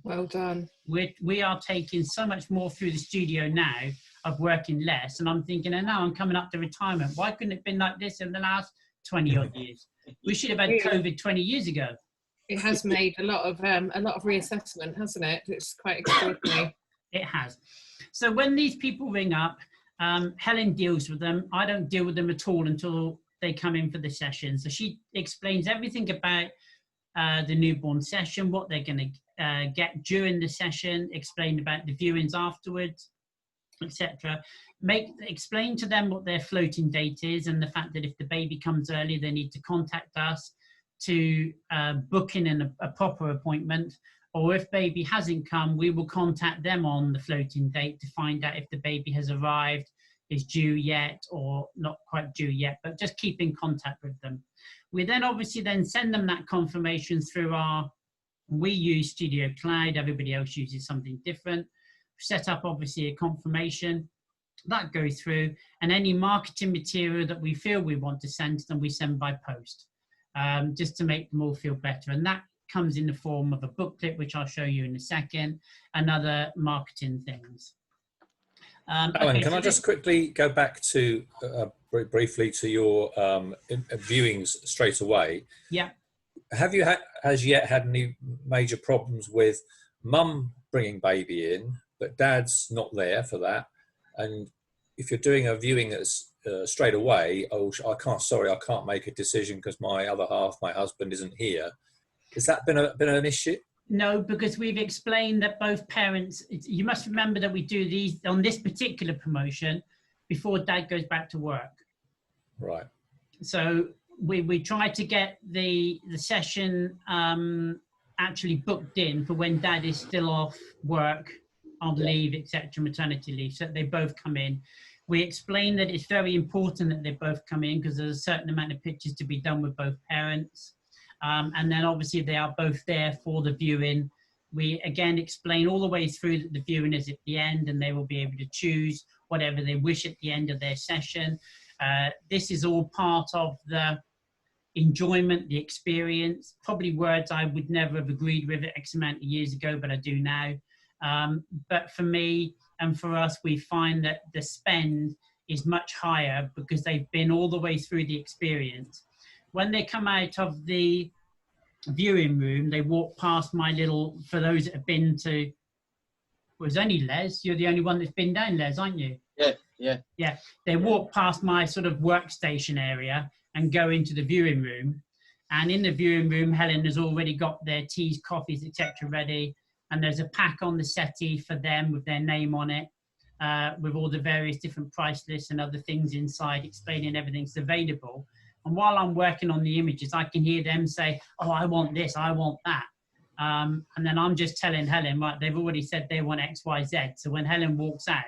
Speaker 5: Well done.
Speaker 1: We are taking so much more through the studio now of working less, and I'm thinking, and now I'm coming up to retirement. Why couldn't it have been like this in the last 20 odd years? We should have had COVID 20 years ago.
Speaker 5: It has made a lot of reassessment, hasn't it? It's quite extraordinary.
Speaker 1: It has. So when these people ring up, Helen deals with them. I don't deal with them at all until they come in for the session. So she explains everything about the newborn session, what they're going to get during the session, explain about the viewings afterwards, etc. Explain to them what their floating date is, and the fact that if the baby comes early, they need to contact us to book in a proper appointment, or if baby hasn't come, we will contact them on the floating date to find out if the baby has arrived, is due yet, or not quite due yet, but just keep in contact with them. We then obviously then send them that confirmation through we use Studio Cloud, everybody else uses something different. Set up obviously a confirmation, that goes through, and any marketing material that we feel we want to send to them, we send by post. Just to make them all feel better. And that comes in the form of a booklet, which I'll show you in a second, and other marketing things.
Speaker 4: Alan, can I just quickly go back to, very briefly, to your viewings straight away?
Speaker 1: Yeah.
Speaker 4: Have you as yet had any major problems with mum bringing baby in, but dad's not there for that? And if you're doing a viewing that's straight away, I can't make a decision because my other half, my husband, isn't here. Has that been an issue?
Speaker 1: No, because we've explained that both parents, you must remember that we do these on this particular promotion before dad goes back to work.
Speaker 4: Right.
Speaker 1: So we try to get the session actually booked in for when dad is still off work, on leave, etc., maternity leave, so that they both come in. We explain that it's very important that they both come in because there's a certain amount of pictures to be done with both parents. And then obviously they are both there for the viewing. We again explain all the way through that the viewing is at the end, and they will be able to choose whatever they wish at the end of their session. This is all part of the enjoyment, the experience, probably words I would never have agreed with X amount of years ago, but I do now. But for me and for us, we find that the spend is much higher because they've been all the way through the experience. When they come out of the viewing room, they walk past my little, for those that have been to, it was only Les, you're the only one that's been down, Les, aren't you? Yeah. They walk past my sort of workstation area and go into the viewing room. And in the viewing room, Helen has already got their teas, coffees, etc. ready. And there's a pack on the settee for them with their name on it, with all the various different price lists and other things inside, explaining everything's available. And while I'm working on the images, I can hear them say, oh, I want this, I want that. And then I'm just telling Helen, right, they've already said they want X, Y, Z. So when Helen walks out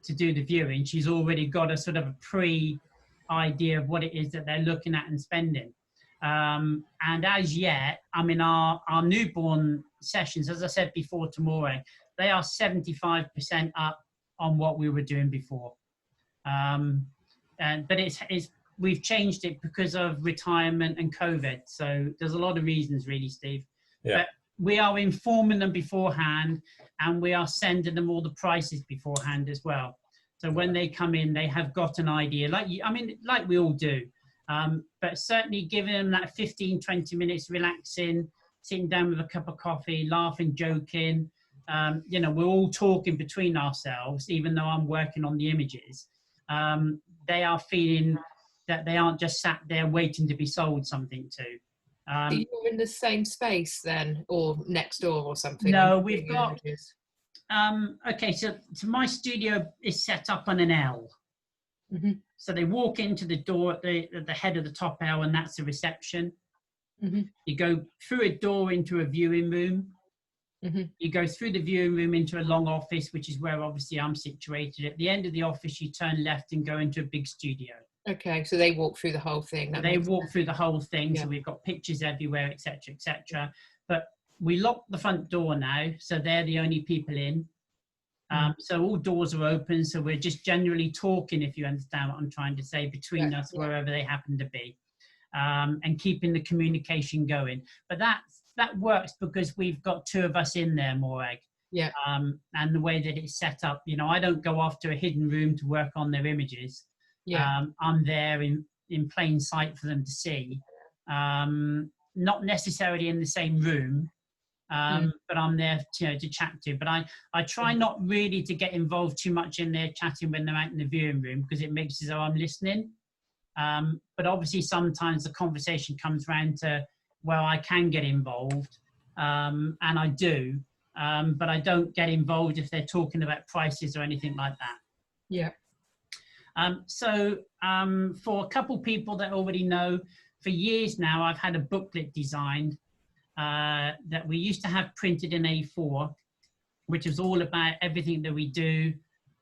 Speaker 1: to do the viewing, she's already got a sort of a pre-idea of what it is that they're looking at and spending. And as yet, I mean, our newborn sessions, as I said before tomorrow, they are 75% up on what we were doing before. But we've changed it because of retirement and COVID. So there's a lot of reasons really, Steve. Yeah. But we are informing them beforehand, and we are sending them all the prices beforehand as well. So when they come in, they have got an idea, like we all do. But certainly giving them that 15, 20 minutes relaxing, sitting down with a cup of coffee, laughing, joking. We're all talking between ourselves, even though I'm working on the images. They are feeling that they aren't just sat there waiting to be sold something to.
Speaker 5: So you're in the same space then, or next door or something?
Speaker 1: No, we've got, okay, so my studio is set up on an L.
Speaker 5: Mm-hmm.
Speaker 1: So they walk into the door at the head of the top L, and that's the reception.
Speaker 5: Mm-hmm.
Speaker 1: You go through a door into a viewing room.
Speaker 5: Mm-hmm.
Speaker 1: You go through the viewing room into a long office, which is where obviously I'm situated. At the end of the office, you turn left and go into a big studio.
Speaker 5: Okay, so they walk through the whole thing.
Speaker 1: They walk through the whole thing,
Speaker 5: yeah.
Speaker 1: So we've got pictures everywhere, etc., etc. But we lock the front door now, so they're the only people in. So all doors are open, so we're just generally talking, if you understand what I'm trying to say, between us, wherever they happen to be, and keeping the communication going. But that works because we've got 2 of us in there, Morag.
Speaker 5: Yeah.
Speaker 1: And the way that it's set up, you know, I don't go off to a hidden room to work on their images.
Speaker 5: Yeah.
Speaker 1: I'm there in plain sight for them to see. Not necessarily in the same room, but I'm there to chat to. But I try not really to get involved too much in their chatting when they're out in the viewing room, because it makes it as though I'm listening. But obviously sometimes the conversation comes round to where I can get involved, and I do, but I don't get involved if they're talking about prices or anything like that.
Speaker 5: Yeah.
Speaker 1: So for a couple people that already know, for years now, I've had a booklet designed that we used to have printed in A4, which is all about everything that we do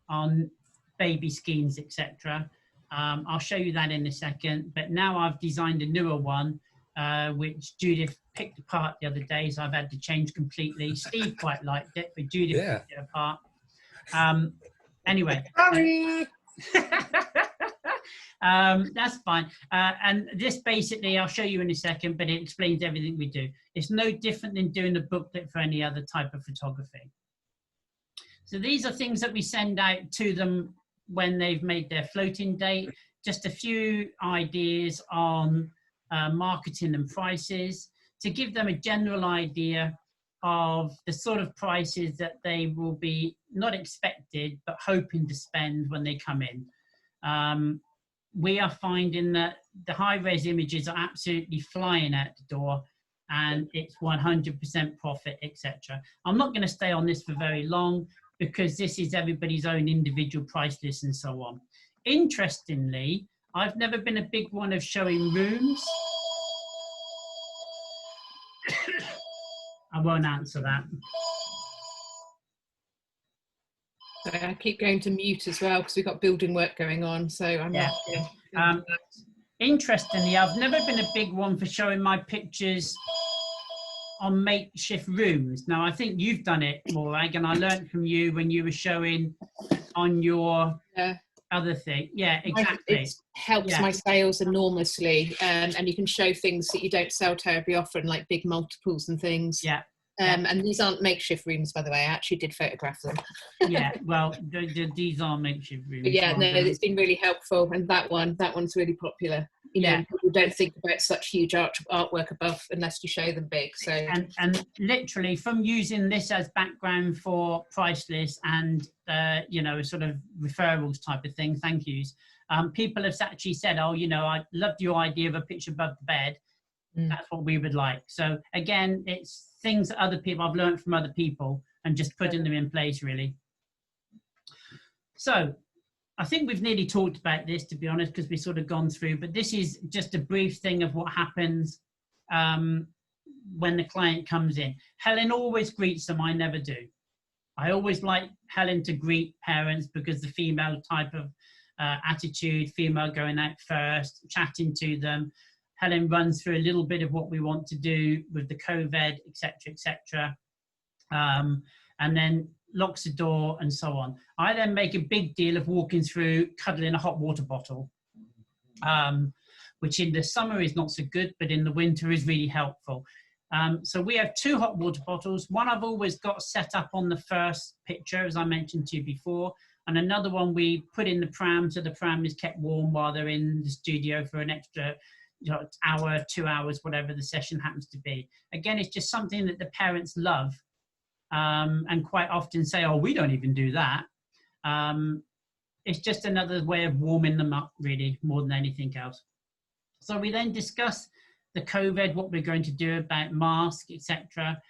Speaker 1: on baby schemes, etc. I'll show you that in a second, but now I've designed a newer one, which Judith picked apart the other day, so I've had to change completely. Steve quite liked it, but Judith picked it apart. Anyway.
Speaker 6: Sorry.
Speaker 1: That's fine. And this basically, I'll show you in a second, but it explains everything we do. It's no different than doing a booklet for any other type of photography. So these are things that we send out to them when they've made their floating date. Just a few ideas on marketing and prices to give them a general idea of the sort of prices that they will be not expected, but hoping to spend when they come in. We are finding that the high-res images are absolutely flying out the door, and it's 100% profit, etc. I'm not going to stay on this for very long because this is everybody's own individual price list and so on. Interestingly, I've never been a big one of showing rooms. I won't answer that.
Speaker 5: I keep going to mute as well because we've got building work going on. So I'm not.
Speaker 1: Interestingly, I've never been a big one for showing my pictures on makeshift rooms. Now, I think you've done it, Morag, and I learned from you when you were showing on your other thing. Yeah, exactly.
Speaker 5: It helps my sales enormously, and you can show things that you don't sell terribly often, like big multiples and things.
Speaker 1: Yeah.
Speaker 5: And these aren't makeshift rooms, by the way. I actually did photograph them.
Speaker 1: Yeah, well, these are makeshift rooms.
Speaker 5: But yeah, no, it's been really helpful, and that one's really popular. You know, people don't think about such huge artwork above unless you show them big. So
Speaker 1: and literally from using this as background for price lists and you know, sort of referrals type of thing, thank yous. People have actually said, oh, you know, I loved your idea of a picture above the bed. That's what we would like. So again, it's things that other people I've learned from other people and just putting them in place, really. So I think we've nearly talked about this, to be honest, because we've sort of gone through, but this is just a brief thing of what happens when the client comes in. Helen always greets them. I never do. I always like Helen to greet parents because the female type of attitude, female going out first, chatting to them. Helen runs through a little bit of what we want to do with the COVID, etc., and then locks the door and so on. I then make a big deal of walking through, cuddling a hot water bottle, which in the summer is not so good, but in the winter is really helpful. So we have 2 hot water bottles. One I've always got set up on the first picture, as I mentioned to you before, and another one we put in the pram, so the pram is kept warm while they're in the studio for an extra hour, 2 hours, whatever the session happens to be. Again, it's just something that the parents love and quite often say, oh, we don't even do that. It's just another way of warming them up, really, more than anything else. So we then discuss the COVID, what we're going to do about masks, etc.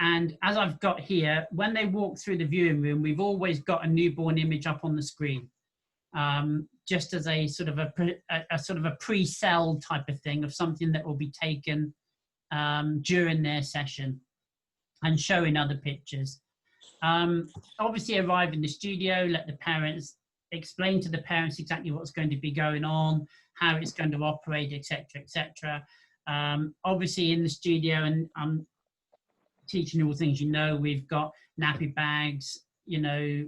Speaker 1: And as I've got here, when they walk through the viewing room, we've always got a newborn image up on the screen, just as a sort of a pre-sell type of thing of something that will be taken during their session and showing other pictures. Obviously arrive in the studio, let the parents explain to the parents exactly what's going to be going on, how it's going to operate, etc., etc. Obviously in the studio, and I'm teaching all things, you know, we've got nappy bags, you know,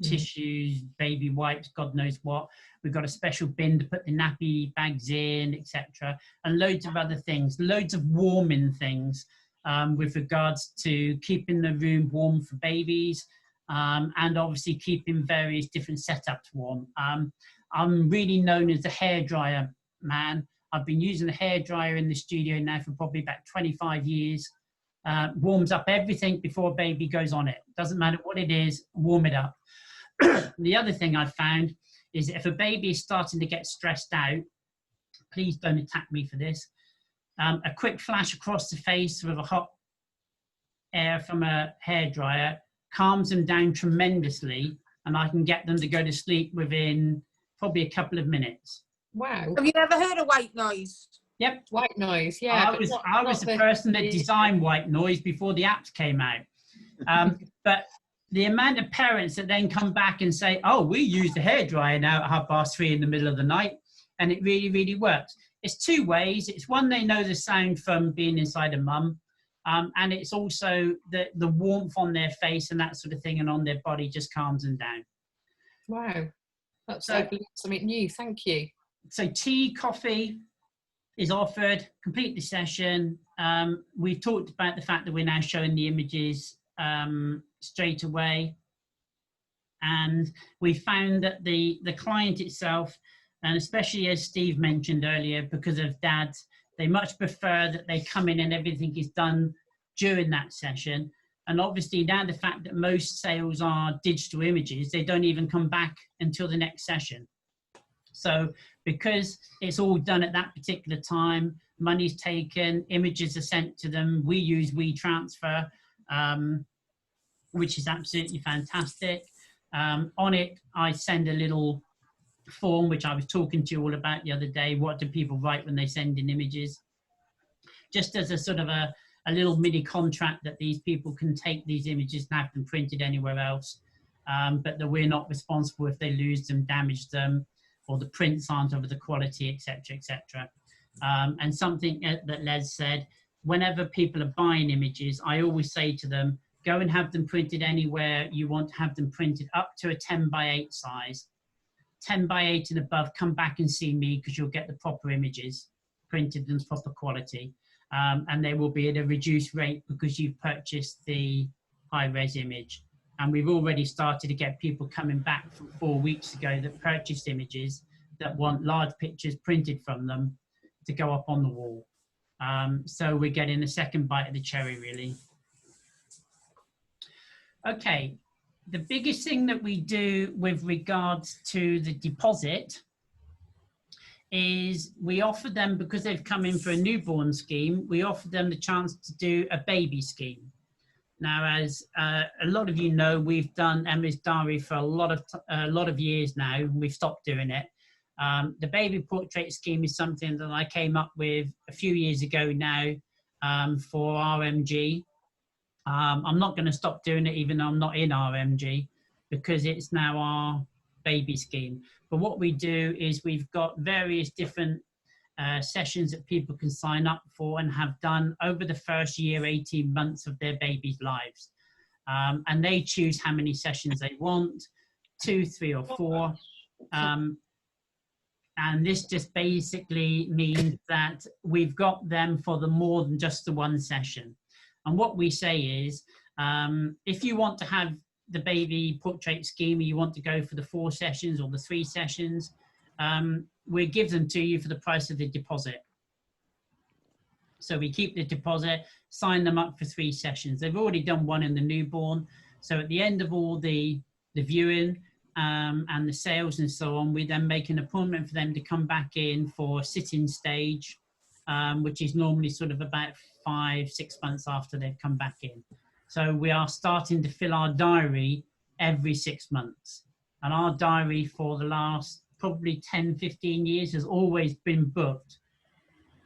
Speaker 1: tissues, baby wipes, God knows what. We've got a special bin to put the nappy bags in, etc., and loads of other things, loads of warming things with regards to keeping the room warm for babies, and obviously keeping various different setups warm. I'm really known as the hairdryer man. I've been using a hairdryer in the studio now for probably about 25 years. Warms up everything before a baby goes on it. Doesn't matter what it is, warm it up. The other thing I've found is if a baby is starting to get stressed out, please don't attack me for this, a quick flash across the face with a hot air from a hairdryer calms them down tremendously, and I can get them to go to sleep within probably a couple of minutes.
Speaker 5: Wow.
Speaker 6: Have you never heard of white noise?
Speaker 1: Yep.
Speaker 5: White noise, yeah.
Speaker 1: I was the person that designed white noise before the apps came out. But the amount of parents that then come back and say, oh, we use the hairdryer now at 3:30 in the middle of the night, and it really, really works. It's two ways. It's one, they know the sound from being inside a mum, and it's also the warmth on their face and that sort of thing and on their body just calms them down.
Speaker 5: Wow. That's something new. Thank you.
Speaker 1: So tea, coffee is offered, complete the session. We've talked about the fact that we're now showing the images straight away. And we found that the client itself, and especially as Steve mentioned earlier, because of dads, they much prefer that they come in and everything is done during that session. And obviously now the fact that most sales are digital images, they don't even come back until the next session. So because it's all done at that particular time, money's taken, images are sent to them, we use WeTransfer, which is absolutely fantastic. On it, I send a little form, which I was talking to you all about the other day. What do people write when they send in images? Just as a sort of a little mini contract that these people can take these images and have them printed anywhere else, but that we're not responsible if they lose them, damage them, or the prints aren't of the quality, etc., etc. And something that Les said, whenever people are buying images, I always say to them, go and have them printed anywhere you want to have them printed, up to a 10:8 size. 10:8 and above, come back and see me because you'll get the proper images printed and proper quality. And they will be at a reduced rate because you've purchased the high-res image. And we've already started to get people coming back from 4 weeks ago that purchased images that want large pictures printed from them to go up on the wall. So we're getting a second bite of the cherry, really. Okay, the biggest thing that we do with regards to the deposit is we offer them, because they've come in for a newborn scheme, we offer them the chance to do a baby scheme. Now, as a lot of you know, we've done Emily's Diary for a lot of years now. We've stopped doing it. The baby portrait scheme is something that I came up with a few years ago now for RMG. I'm not going to stop doing it even though I'm not in RMG, because it's now our baby scheme. But what we do is we've got various different sessions that people can sign up for and have done over the first year, 18 months of their baby's lives. And they choose how many sessions they want, 2, 3, or 4. And this just basically means that we've got them for the more than just the one session. And what we say is, if you want to have the baby portrait scheme, or you want to go for the 4 sessions or the 3 sessions, we give them to you for the price of the deposit. So we keep the deposit, sign them up for 3 sessions. They've already done 1 in the newborn. So at the end of all the viewing and the sales and so on, we then make an appointment for them to come back in for a sit-in stage which is normally sort of about 5-6 months after they've come back in. So we are starting to fill our diary every 6 months. And our diary for the last probably 10-15 years has always been booked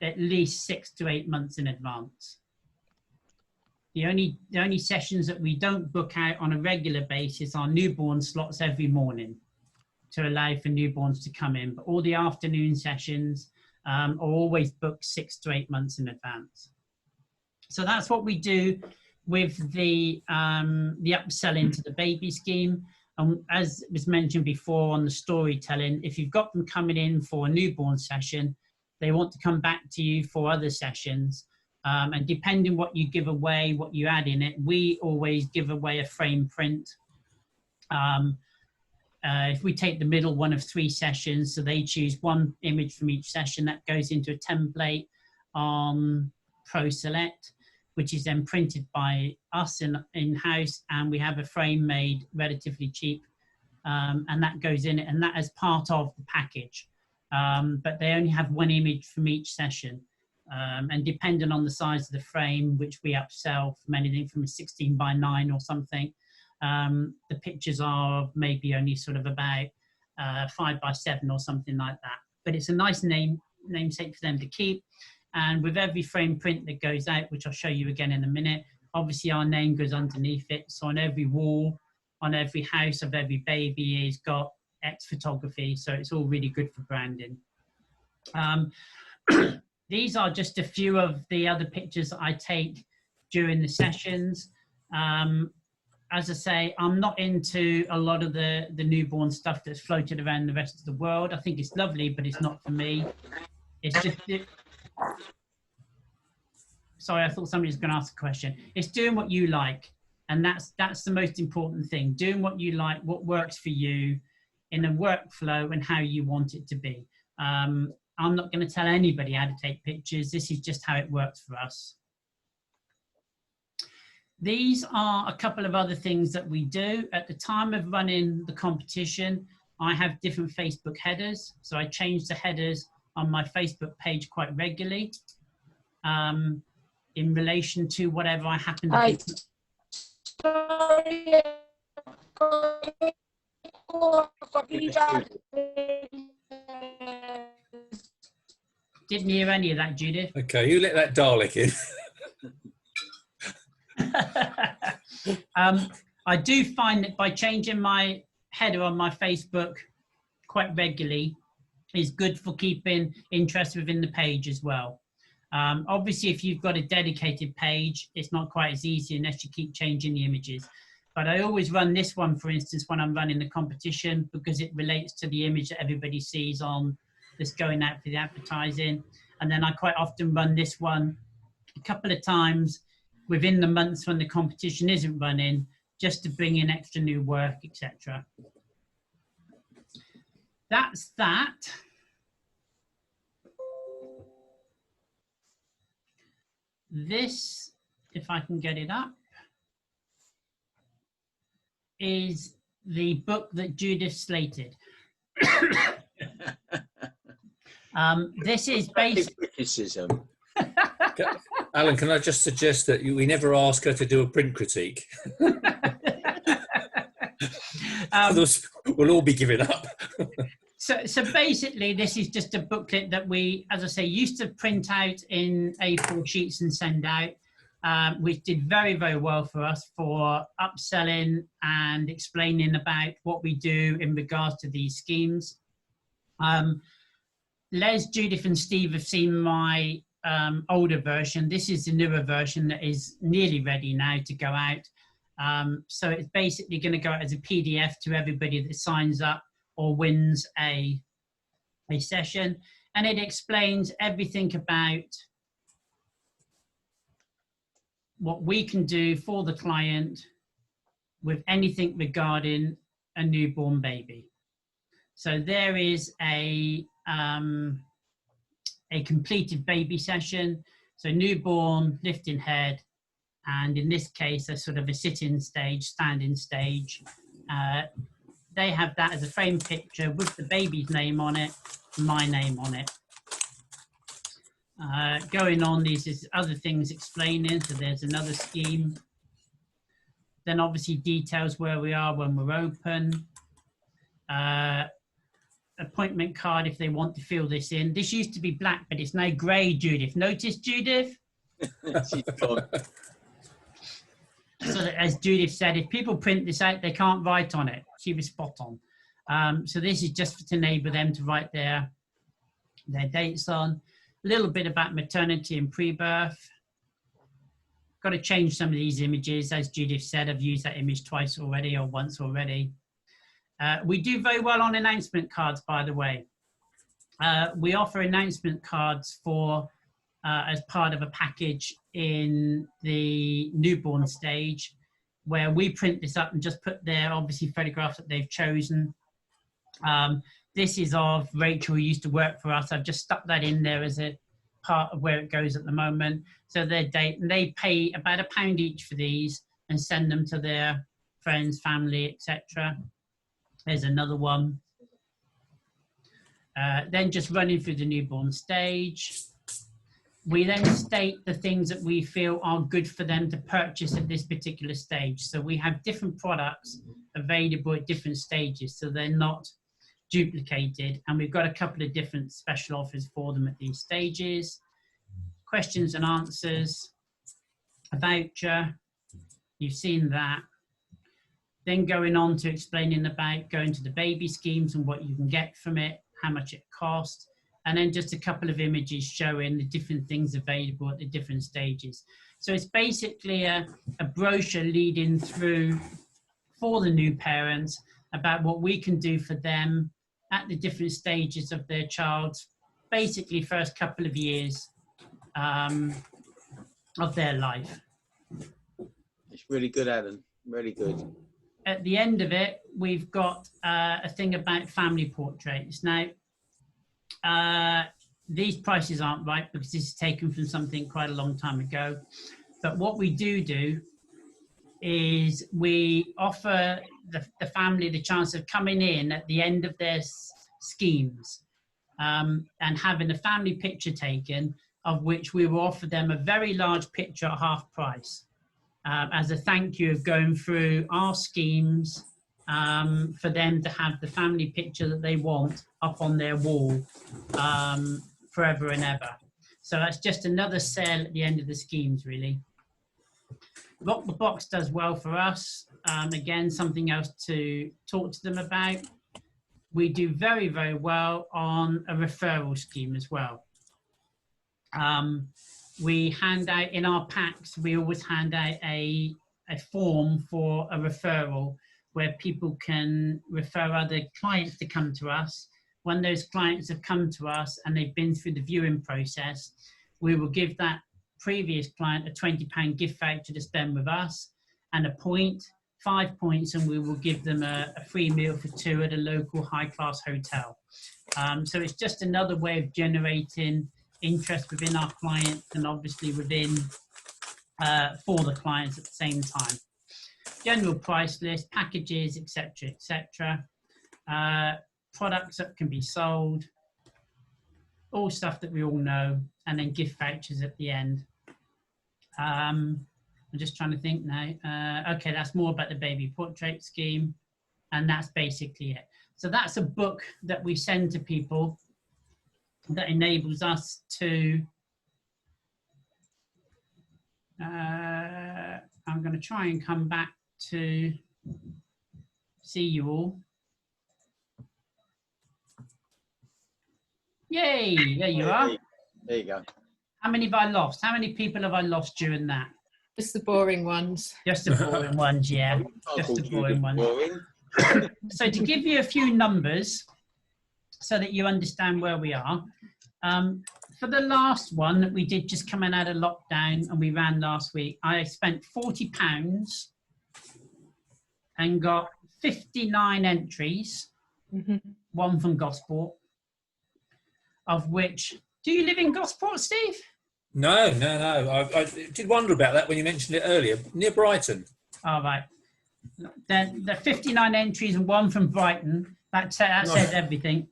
Speaker 1: at least 6 to 8 months in advance. The only sessions that we don't book out on a regular basis are newborn slots every morning to allow for newborns to come in. But all the afternoon sessions are always booked 6 to 8 months in advance. So that's what we do with the upsell into the baby scheme. And as was mentioned before on the storytelling, if you've got them coming in for a newborn session, they want to come back to you for other sessions. And depending what you give away, what you add in it, we always give away a frame print. If we take the middle one of 3 sessions, so they choose one image from each session, that goes into a template on ProSelect, which is then printed by us in-house, and we have a frame made relatively cheap, and that goes in it, and that is part of the package. But they only have one image from each session. And depending on the size of the frame, which we upsell from anything from a 16:9 or something, the pictures are maybe only sort of about 5:7 or something like that. But it's a nice namesake for them to keep. And with every frame print that goes out, which I'll show you again in a minute, obviously our name goes underneath it. So on every wall, on every house of every baby is got X photography. So it's all really good for branding. These are just a few of the other pictures that I take during the sessions. As I say, I'm not into a lot of the newborn stuff that's floated around the rest of the world. I think it's lovely, but it's not for me. It's just... Sorry, I thought somebody was going to ask a question. It's doing what you like. And that's the most important thing. Doing what you like, what works for you in a workflow and how you want it to be. I'm not going to tell anybody how to take pictures. This is just how it works for us. These are a couple of other things that we do. At the time of running the competition, I have different Facebook headers. So I change the headers on my Facebook page quite regularly in relation to whatever I happen to be. Didn't hear any of that, Judith.
Speaker 4: Okay, you let that Dalek in.
Speaker 1: I do find that by changing my header on my Facebook quite regularly is good for keeping interest within the page as well. Obviously, if you've got a dedicated page, it's not quite as easy unless you keep changing the images. But I always run this one, for instance, when I'm running the competition, because it relates to the image that everybody sees on that's going out for the advertising. And then I quite often run this one a couple of times within the months when the competition isn't running, just to bring in extra new work, etc. That's that. This, if I can get it up, is the book that Judith slated. This is based...
Speaker 2: criticism.
Speaker 4: Alan, can I just suggest that we never ask her to do a print critique? Others will all be giving up.
Speaker 1: So basically, this is just a booklet that we, as I say, used to print out in A4 sheets and send out, which did very, very well for us for upselling and explaining about what we do in regards to these schemes. Les, Judith and Steve have seen my older version. This is the newer version that is nearly ready now to go out. So it's basically going to go out as a PDF to everybody that signs up or wins a session. And it explains everything about what we can do for the client with anything regarding a newborn baby. So there is a completed baby session, so newborn, lifting head, and in this case, a sort of a sitting stage, standing stage. They have that as a frame picture with the baby's name on it, my name on it. Going on, these is other things explaining. So there's another scheme. Then obviously details where we are when we're open. Appointment card if they want to fill this in. This used to be black, but it's now grey, Judith. Notice, Judith?
Speaker 2: She's gone.
Speaker 1: So that, as Judith said, if people print this out, they can't write on it. She was spot on. So this is just to enable them to write their dates on. A little bit about maternity and pre-birth. Got to change some of these images. As Judith said, I've used that image twice already or once already. We do very well on announcement cards, by the way. We offer announcement cards for as part of a package in the newborn stage, where we print this up and just put their obviously photographs that they've chosen. This is of Rachel, who used to work for us. I've just stuck that in there as a part of where it goes at the moment. So their date, and they pay about £1 each for these and send them to their friends, family, etc. There's another one. Then just running through the newborn stage. We then state the things that we feel are good for them to purchase at this particular stage. So we have different products available at different stages, so they're not duplicated. And we've got a couple of different special offers for them at these stages. Questions and answers, a voucher, you've seen that. Then going on to explaining about going to the baby schemes and what you can get from it, how much it costs, and then just a couple of images showing the different things available at the different stages. So it's basically a brochure leading through for the new parents about what we can do for them at the different stages of their child's basically first couple of years of their life.
Speaker 2: It's really good, Alan. Really good.
Speaker 1: At the end of it, we've got a thing about family portraits. Now, these prices aren't right because this is taken from something quite a long time ago. But what we do is we offer the family the chance of coming in at the end of their schemes and having a family picture taken, of which we will offer them a very large picture at half price as a thank you of going through our schemes for them to have the family picture that they want up on their wall forever and ever. So that's just another sale at the end of the schemes, really. Rock the Box does well for us. Again, something else to talk to them about. We do very, very well on a referral scheme as well. We hand out in our packs, we always hand out a form for a referral where people can refer other clients to come to us. When those clients have come to us and they've been through the viewing process, we will give that previous client a £20 gift voucher to spend with us and a point, 5 points, and we will give them a free meal for 2 at a local high-class hotel. So it's just another way of generating interest within our clients and obviously within for the clients at the same time. General price list, packages, etc., etc. Products that can be sold, all stuff that we all know, and then gift vouchers at the end. I'm just trying to think now. Okay, that's more about the baby portrait scheme, and that's basically it. So that's a book that we send to people that enables us to, I'm going to try and come back to see you all. Yay, there you are.
Speaker 2: There you go.
Speaker 1: How many have I lost? How many people have I lost during that?
Speaker 5: Just the boring ones.
Speaker 1: Just the boring ones, yeah. Just the boring ones. So to give you a few numbers so that you understand where we are, for the last one that we did just coming out of lockdown and we ran last week, I spent £40 and got 59 entries, one from Gosport, of which, do you live in Gosport, Steve?
Speaker 4: No. I did wonder about that when you mentioned it earlier, near Brighton.
Speaker 1: All right. The 59 entries and one from Brighton, that says everything.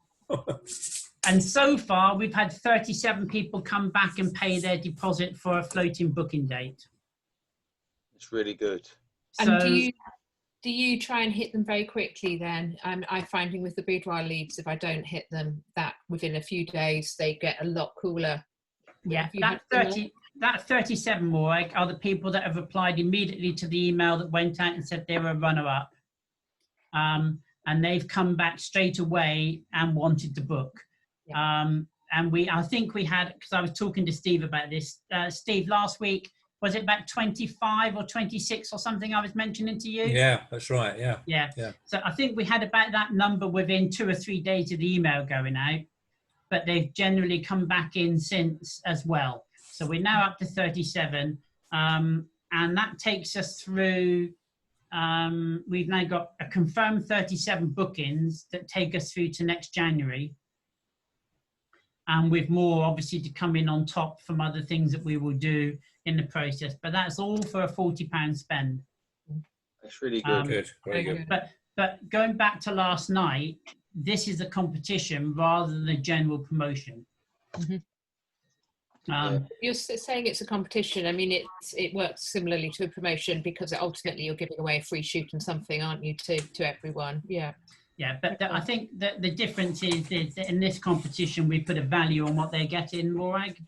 Speaker 1: And so far, we've had 37 people come back and pay their deposit for a floating booking date.
Speaker 2: It's really good.
Speaker 5: And do you try and hit them very quickly then? I'm finding with the boudoir leaves, if I don't hit them, that within a few days they get a lot cooler.
Speaker 1: Yeah, that 37 more are the people that have replied immediately to the email that went out and said they were a runner-up. And they've come back straight away and wanted to book. Yeah. And I think we had, because I was talking to Steve about this, Steve, last week, was it about 25 or 26 or something I was mentioning to you?
Speaker 4: Yeah, that's right. Yeah.
Speaker 1: So I think we had about that number within 2 or 3 days of the email going out, but they've generally come back in since as well. So we're now up to 37, and that takes us through, we've now got a confirmed 37 bookings that take us through to next January. And with more obviously to come in on top from other things that we will do in the process. But that's all for a £40 spend.
Speaker 2: That's really good.
Speaker 4: Good, very good.
Speaker 1: But going back to last night, this is a competition rather than a general promotion.
Speaker 5: You're saying it's a competition. I mean, it works similarly to a promotion because ultimately you're giving away a free shoot and something, aren't you, to everyone? Yeah.
Speaker 1: Yeah, but I think that the difference is that in this competition, we put a value on what they're getting, Morag.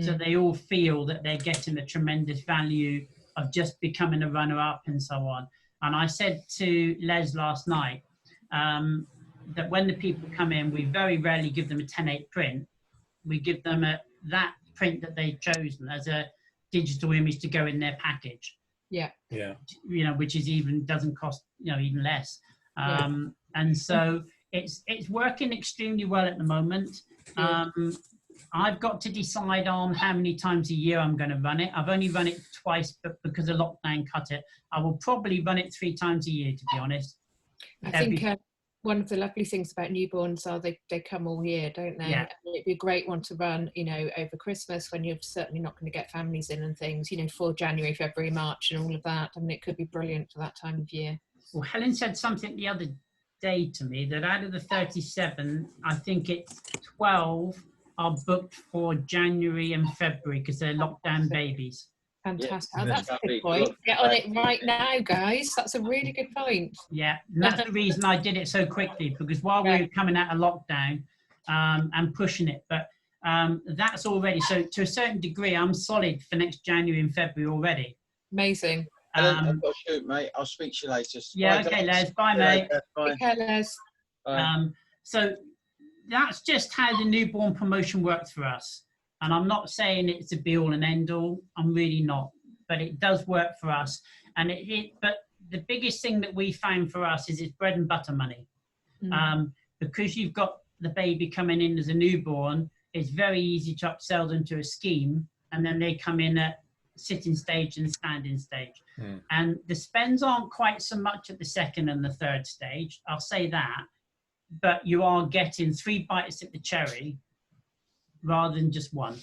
Speaker 1: So they all feel that they're getting the tremendous value of just becoming a runner-up and so on. And I said to Les last night that when the people come in, we very rarely give them a 10/8 print. We give them that print that they've chosen as a digital image to go in their package.
Speaker 5: Yeah.
Speaker 1: You know, which is doesn't cost, even less. And so it's working extremely well at the moment. I've got to decide on how many times a year I'm going to run it. I've only run it twice, but because of lockdown cut it. I will probably run it 3 times a year, to be honest.
Speaker 5: I think one of the lovely things about newborns are they come all year, don't they?
Speaker 1: Yeah.
Speaker 5: It'd be a great one to run, over Christmas when you're certainly not going to get families in and things, for January, February, March and all of that. I mean, it could be brilliant for that time of year.
Speaker 1: Well, Helen said something the other day to me that out of the 37, I think it's 12 are booked for January and February because they're lockdown babies.
Speaker 5: Fantastic.
Speaker 2: Yeah,
Speaker 5: oh, that's a good point. Get on it right now, guys. That's a really good point.
Speaker 1: Yeah, and that's the reason I did it so quickly, because while we were coming out of lockdown and pushing it, but that's already, so to a certain degree, I'm solid for next January and February already.
Speaker 5: Amazing.
Speaker 2: I've got to shoot, mate. I'll speak to you later.
Speaker 1: Yeah, okay, Les. Bye, mate.
Speaker 2: Bye.
Speaker 5: Take care, Les.
Speaker 1: So that's just how the newborn promotion works for us. And I'm not saying it's a be all and end all. I'm really not. But it does work for us. And but the biggest thing that we found for us is it's bread and butter money. Because you've got the baby coming in as a newborn, it's very easy to upsell them to a scheme. And then they come in at sitting stage and standing stage. And the spends aren't quite so much at the second and the third stage. I'll say that. But you are getting 3 bites at the cherry rather than just one.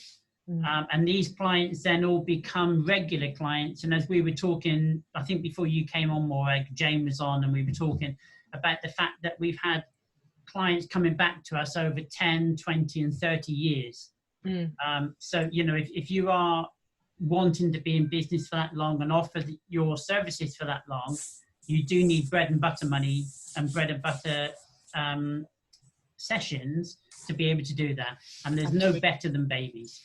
Speaker 1: And these clients then all become regular clients. And as we were talking, I think before you came on, Morag, Jane was on, and we were talking about the fact that we've had clients coming back to us over 10, 20 and 30 years. So, if you are wanting to be in business for that long and offer your services for that long, you do need bread and butter money and bread and butter sessions to be able to do that. And there's no better than babies.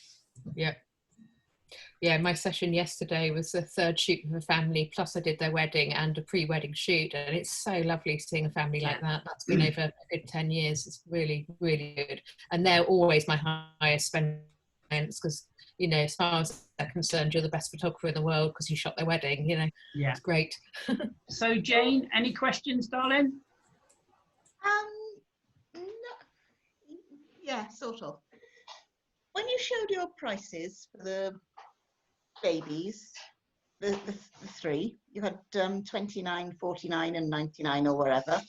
Speaker 5: Yeah, my session yesterday was the 3rd shoot with a family, plus I did their wedding and a pre-wedding shoot, and it's so lovely seeing a family like that. That's been over a good 10 years. It's really, really good. And they're always my highest spend clients because, as far as they're concerned, you're the best photographer in the world because you shot their wedding, It's great.
Speaker 1: So Jane, any questions, darling?
Speaker 3: No. Yeah, sort of. When you showed your prices for the babies, the 3, you had 29, 49 and 99 or wherever.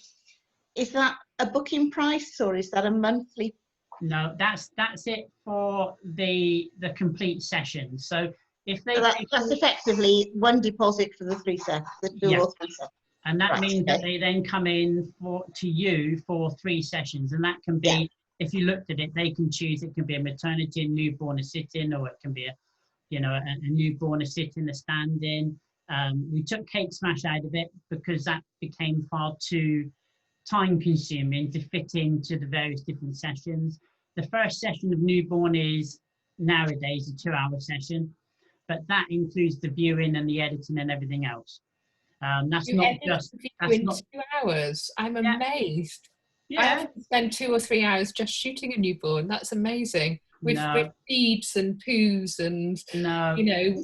Speaker 3: Is that a booking price or is that a monthly?
Speaker 1: No, that's it for the complete session. So if they
Speaker 3: that's effectively one deposit for the 3 sets, the 2 or 3 sets.
Speaker 1: And that means that they then come in to you for 3 sessions, and that can be if you looked at it, they can choose. It can be a maternity, a newborn, a sit-in, or it can be a newborn, a sit-in, a stand-in. We took Cake Smash out of it because that became far too time-consuming to fit into the various different sessions. The first session of newborn is nowadays a 2-hour session, but that includes the viewing and the editing and everything else. That's
Speaker 5: You
Speaker 1: not
Speaker 5: edit
Speaker 1: just
Speaker 5: the
Speaker 1: that's
Speaker 5: video in
Speaker 1: not
Speaker 5: 2 hours. I'm
Speaker 1: Yeah.
Speaker 5: amazed. I
Speaker 1: yeah.
Speaker 5: have to spend 2 or 3 hours just shooting a newborn. That's amazing. With feeds and poos and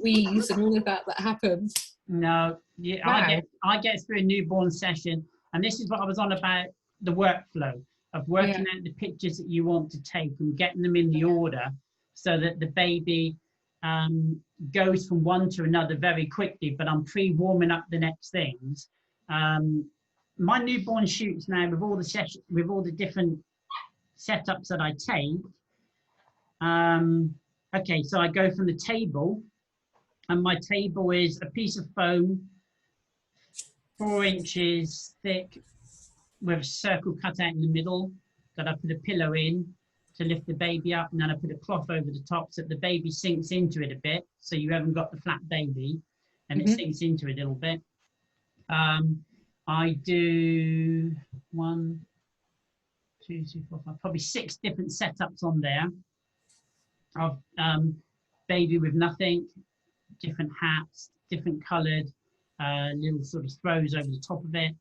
Speaker 5: wheeze and all of that happens.
Speaker 1: No, yeah,
Speaker 5: Wow.
Speaker 1: I get through a newborn session, and this is what I was on about, the workflow of working out the pictures that you want to take and getting them in the order so that the baby goes from one to another very quickly, but I'm pre-warming up the next things. My newborn shoots now with all the sessions, with all the different setups that I take. Okay, so I go from the table, and my table is a piece of foam 4 inches thick with a circle cut out in the middle that I put a pillow in to lift the baby up, and then I put a cloth over the top so that the baby sinks into it a bit, so you haven't got the flat baby, and it sinks into it a little bit. I do 1, 2, 3, 4, 5, probably 6 different setups on there of baby with nothing, different hats, different coloured little sort of throws over the top of it,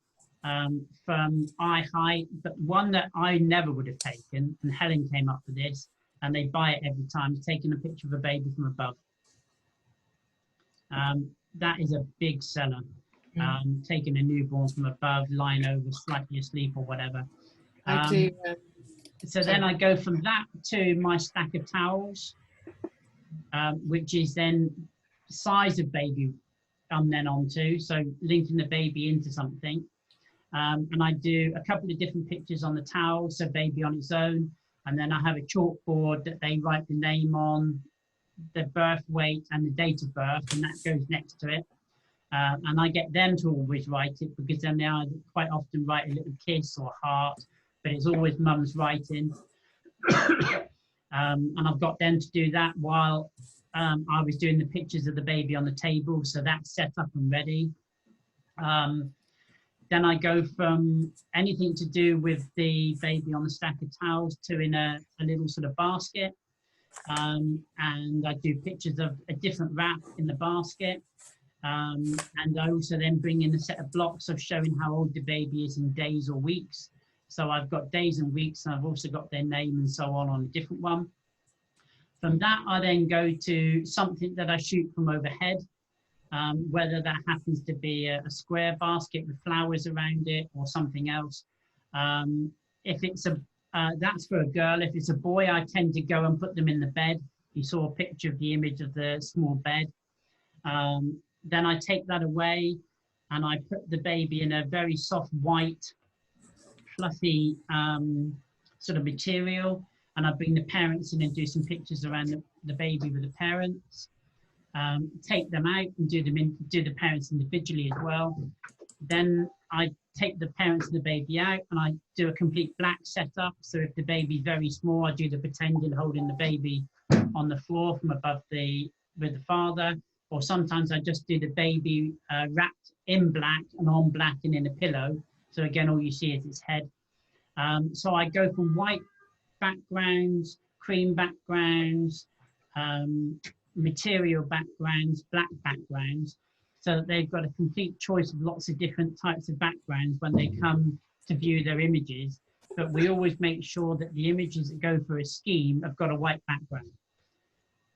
Speaker 1: from eye height. But one that I never would have taken, and Helen came up with this, and they buy it every time, is taking a picture of a baby from above. That is a big seller. Taking a newborn from above, lying over, slightly asleep or whatever.
Speaker 5: I do.
Speaker 1: So then I go from that to my stack of towels, which is then the size of baby I'm then onto, so linking the baby into something. And I do a couple of different pictures on the towel, so baby on its own, and then I have a chalkboard that they write the name on, the birth weight and the date of birth, and that goes next to it. And I get them to always write it, because then they quite often write a little kiss or heart, but it's always mum's writing. And I've got them to do that while I was doing the pictures of the baby on the table, so that's set up and ready. Then I go from anything to do with the baby on the stack of towels to in a little sort of basket. And I do pictures of a different wrap in the basket. And I also then bring in a set of blocks of showing how old the baby is in days or weeks. So I've got days and weeks, and I've also got their name and so on a different one. From that, I then go to something that I shoot from overhead, whether that happens to be a square basket with flowers around it or something else. If it's that's for a girl. If it's a boy, I tend to go and put them in the bed. You saw a picture of the image of the small bed. Then I take that away and I put the baby in a very soft white, fluffy sort of material, and I bring the parents in and do some pictures around the baby with the parents. Take them out and do the parents individually as well. Then I take the parents and the baby out and I do a complete black setup. So if the baby's very small, I do the pretending holding the baby on the floor from above with the father. Or sometimes I just do the baby wrapped in black and on black and in a pillow. So again, all you see is its head. So I go from white backgrounds, cream backgrounds, material backgrounds, black backgrounds, so that they've got a complete choice of lots of different types of backgrounds when they come to view their images. But we always make sure that the images that go for a scheme have got a white background.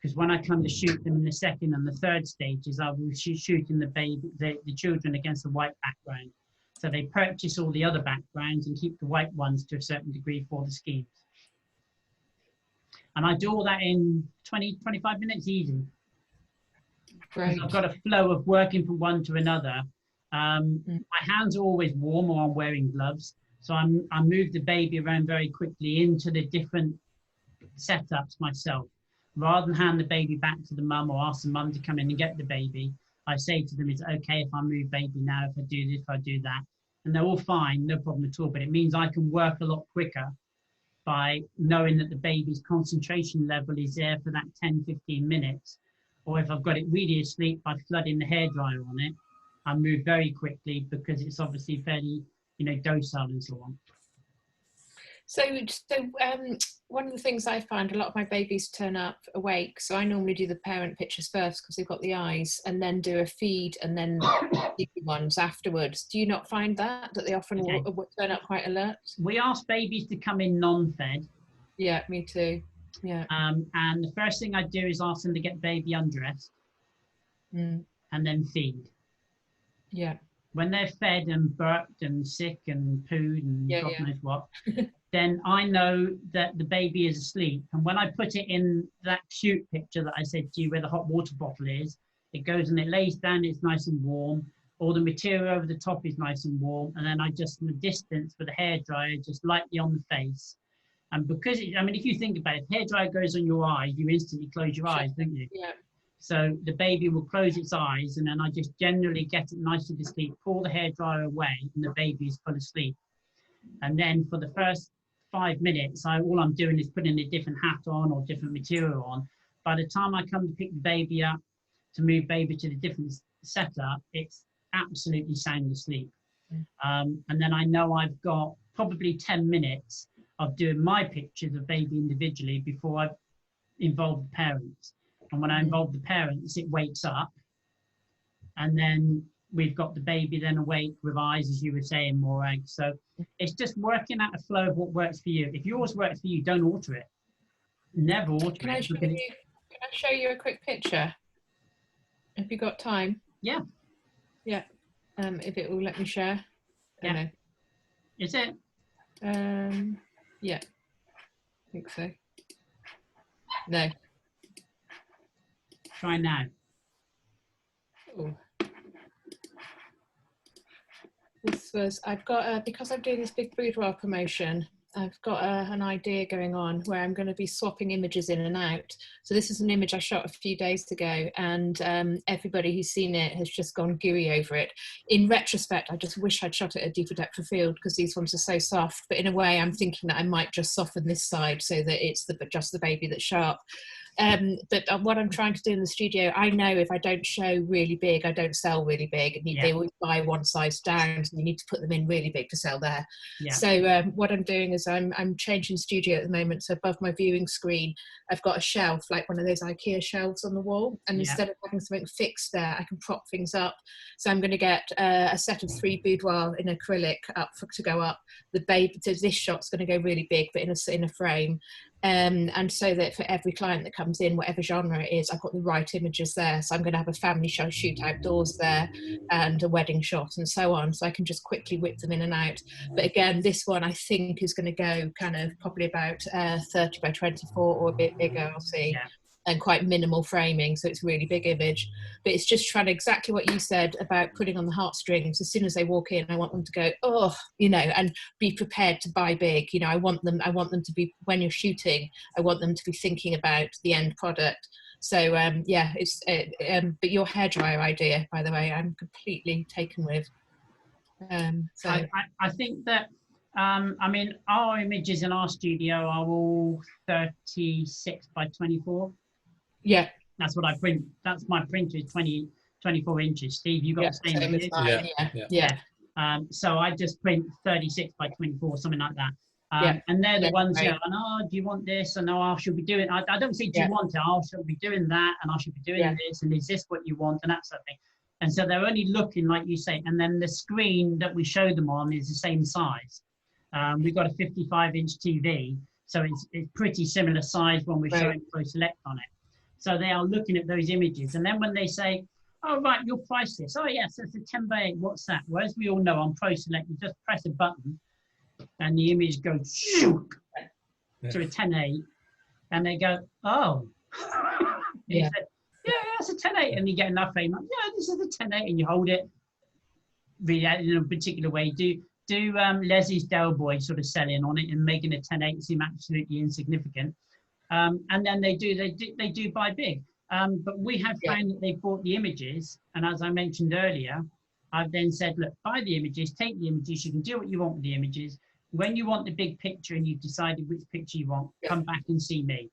Speaker 1: Because when I come to shoot them in the second and the third stages, I will shooting the children against a white background. So they purchase all the other backgrounds and keep the white ones to a certain degree for the schemes. And I do all that in 20, 25 minutes easy. Great. I've got a flow of working from one to another. My hands are always warm or I'm wearing gloves. So I move the baby around very quickly into the different setups myself. Rather than hand the baby back to the mum or ask the mum to come in and get the baby, I say to them, it's okay if I move baby now, if I do this, if I do that. And they're all fine, no problem at all. But it means I can work a lot quicker by knowing that the baby's concentration level is there for that 10-15 minutes. Or if I've got it really asleep, by flooding the hairdryer on it, I move very quickly because it's obviously fairly, docile and so on.
Speaker 5: So one of the things I find, a lot of my babies turn up awake, so I normally do the parent pictures first because they've got the eyes, and then do a feed and then the ones afterwards. Do you not find that they often will turn up quite alert?
Speaker 1: We ask babies to come in non-fed.
Speaker 5: Yeah, me too. Yeah.
Speaker 1: And the first thing I do is ask them to get baby undressed and then feed.
Speaker 5: Yeah.
Speaker 1: When they're fed and burped and sick and pooed and God knows what, then I know that the baby is asleep. And when I put it in that cute picture that I said to you where the hot water bottle is, it goes and it lays down, it's nice and warm. All the material over the top is nice and warm. And then I just, from a distance with a hairdryer, just lightly on the face. And because, if you think about it, if hairdryer goes on your eye, you instantly close your eyes, don't you?
Speaker 5: Yeah.
Speaker 1: So the baby will close its eyes, and then I just generally get it nicely to sleep, pull the hairdryer away, and the baby is full asleep. And then for the first 5 minutes, all I'm doing is putting a different hat on or different material on. By the time I come to pick the baby up, to move baby to the different setup, it's absolutely sound asleep. And then I know I've got probably 10 minutes of doing my pictures of baby individually before I involve the parents. And when I involve the parents, it wakes up. And then we've got the baby then awake with eyes, as you were saying, Morag. So it's just working out a flow of what works for you. If yours works for you, don't alter it. Never alter it.
Speaker 5: Can I show you a quick picture? Have you got time?
Speaker 1: Yeah.
Speaker 5: Yeah. If it will let me share.
Speaker 1: Yeah.
Speaker 5: No.
Speaker 1: Is it?
Speaker 5: Yeah. I think so. No.
Speaker 1: Try now.
Speaker 5: Ooh. This was, I've got, because I'm doing this big boudoir promotion, I've got an idea going on where I'm going to be swapping images in and out. So this is an image I shot a few days ago, and everybody who's seen it has just gone gooey over it. In retrospect, I just wish I'd shot it at deeper depth of field because these ones are so soft, but in a way I'm thinking that I might just soften this side so that it's just the baby that's sharp. But what I'm trying to do in the studio, I know if I don't show really big, I don't sell really big. They always buy one size down, and you need to put them in really big to sell there. Yeah. So what I'm doing is I'm changing studio at the moment. So above my viewing screen, I've got a shelf, like one of those IKEA shelves on the wall. And instead of having something fixed there, I can prop things up. So I'm going to get a set of 3 boudoir in acrylic to go up. The baby, so this shot's going to go really big, but in a frame. And so that for every client that comes in, whatever genre it is, I've got the right images there. So I'm going to have a family shoot outdoors there and a wedding shot and so on. So I can just quickly whip them in and out. But again, this one I think is going to go kind of probably about 30 by 24 or a bit bigger, I'll see. Yeah. And quite minimal framing, so it's a really big image. But it's just trying exactly what you said about putting on the heartstrings. As soon as they walk in, I want them to go, oh, and be prepared to buy big. I want them to be, when you're shooting, I want them to be thinking about the end product. So but your hairdryer idea, by the way, I'm completely taken with. So
Speaker 1: I think that our images in our studio are all 36 by 24.
Speaker 5: Yeah,
Speaker 1: that's what I print. That's my printer is 24 inches. Steve, you got the same as
Speaker 5: mine. Yeah.
Speaker 1: So I just print 36 by 24, something like that. And they're the ones that, do you want this? And I should be doing. I don't say, do you want it? I should be doing that, and I should be doing this. And is this what you want? And that sort of thing. And so they're only looking, like you say. And then the screen that we show them on is the same size. We've got a 55-inch TV, so it's pretty similar size when we're showing Pro Select on it. So they are looking at those images. And then when they say, oh, right, you'll price this. Oh, yes, that's a 10 by 8. What's that? Well, as we all know, on Pro Select, you just press a button and the image goes to a 10.8. And they go, oh. Yeah, that's a 10.8. And you get enough frame. Yeah, this is a 10.8. And you hold it really in a particular way. Do Leslie's Del Boy sort of selling on it and making a 10.8 seem absolutely insignificant. And then they do buy big. But we have found that they bought the images. And as I mentioned earlier, I've then said, look, buy the images, take the images. You can do what you want with the images. when you want the big picture and you've decided which picture you want, come back and see me.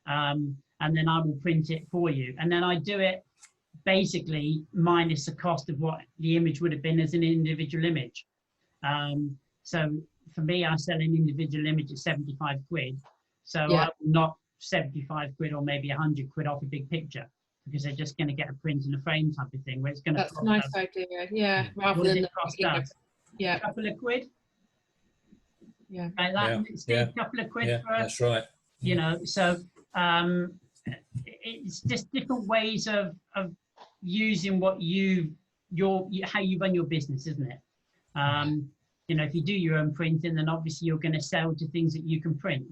Speaker 1: And then I will print it for you. And then I do it basically minus the cost of what the image would have been as an individual image. So for me, I sell an individual image at 75 quid. So I will knock 75 quid or maybe 100 quid off a big picture, because they're just going to get a print and a frame type of thing where it's going to
Speaker 5: That's a nice idea, yeah. Rather than
Speaker 1: a couple of quid.
Speaker 5: Yeah.
Speaker 1: Like that, a couple of quid for
Speaker 4: that's right.
Speaker 1: You know, so it's just different ways of using what how you run your business, isn't it? You know, if you do your own printing, then obviously you're going to sell to things that you can print.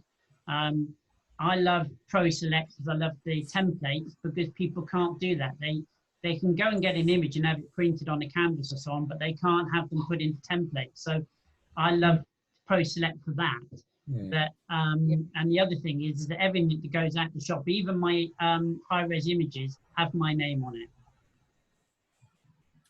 Speaker 1: I love Pro Selectors. I love the templates, because people can't do that. They can go and get an image and have it printed on a canvas or so on, but they can't have them put into templates. So I love Pro Select for that. But and the other thing is that everything that goes out the shop, even my high-res images, have my name on it.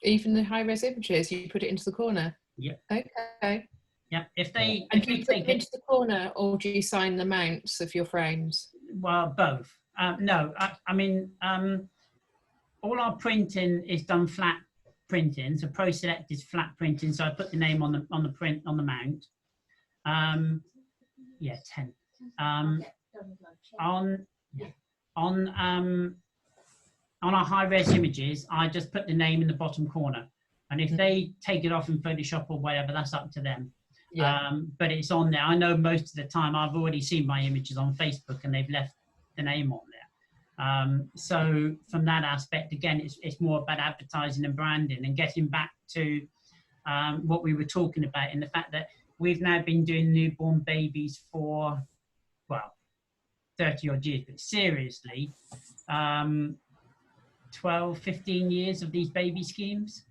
Speaker 5: Even the high-res images, you put it into the corner?
Speaker 1: Yeah.
Speaker 5: Okay.
Speaker 1: Yeah. If they
Speaker 5: and do you put it into the corner, or do you sign the mounts of your frames?
Speaker 1: Well, both. No, I mean, all our printing is done flat printing. So Pro Select is flat printing. So I put the name on the print on the mount. 10. On our high-res images, I just put the name in the bottom corner, and if they take it off in Photoshop or whatever, that's up to them. But it's on there. I know most of the time I've already seen my images on Facebook and they've left the name on there. So from that aspect, again, it's more about advertising and branding, and getting back to what we were talking about, in the fact that we've now been doing newborn babies for, well, 30 odd years, but seriously, 12, 15 years of these baby schemes.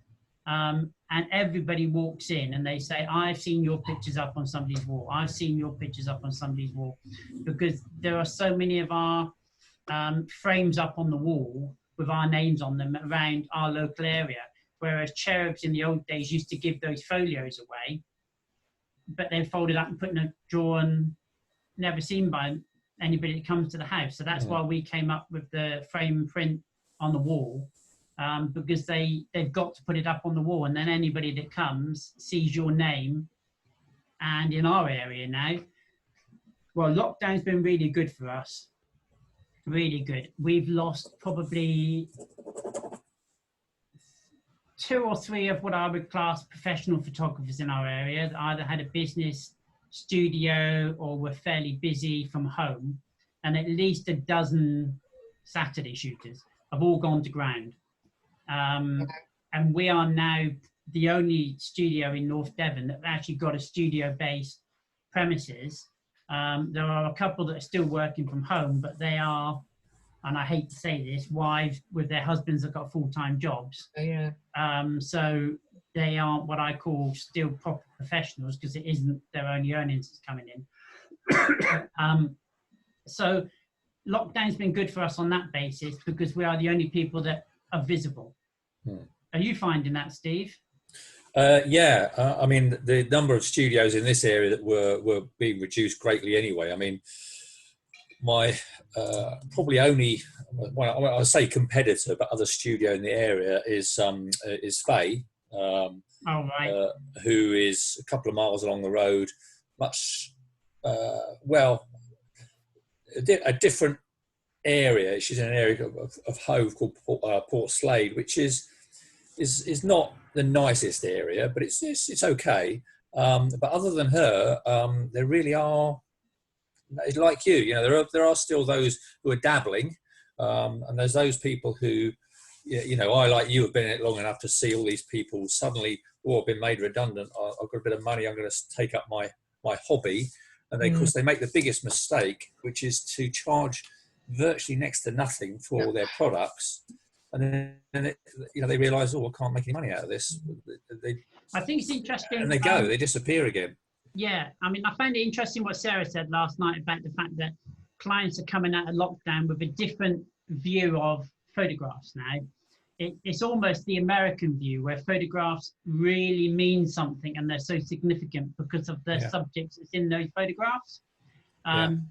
Speaker 1: And everybody walks in and they say, I've seen your pictures up on somebody's wall. I've seen your pictures up on somebody's wall. Because there are so many of our frames up on the wall with our names on them around our local area. Whereas Cherubs in the old days used to give those folios away, but then folded up and put in a drawer and never seen by anybody that comes to the house. So that's why we came up with the frame and print on the wall, because they've got to put it up on the wall, and then anybody that comes sees your name. And in our area now, well, lockdown's been really good for us. Really good. We've lost probably 2 or 3 of what I would class professional photographers in our area that either had a business studio or were fairly busy from home, and at least a dozen Saturday shooters have all gone to ground. And we are now the only studio in North Devon that actually got a studio-based premises. There are a couple that are still working from home, but they are, and I hate to say this, wives with their husbands that got full-time jobs. So they aren't what I call still proper professionals, because it isn't their only earnings that's coming in. So lockdown's been good for us on that basis, because we are the only people that are visible. Are you finding that, Steve?
Speaker 4: I mean, the number of studios in this area that were being reduced greatly anyway. I mean, my probably only, well, I say competitor, but other studio in the area is Faye, who is a couple of miles along the road, much a different area. She's in an area of Hove called Port Slade, which is not the nicest area, but it's okay. But other than her, there really are, like you know, there are still those who are dabbling, and there's those people who, you know, I, like you, have been in it long enough to see all these people suddenly, I've been made redundant, I've got a bit of money, I'm going to take up my hobby. And of course, they make the biggest mistake, which is to charge virtually next to nothing for their products. And then they realise, I can't make any money out of this.
Speaker 1: I think it's interesting.
Speaker 4: And they disappear again.
Speaker 1: Yeah, I mean, I found it interesting what Sarah said last night about the fact that clients are coming out of lockdown with a different view of photographs now. it's almost the American view where photographs really mean something and they're so significant because of the subjects that's in those photographs. And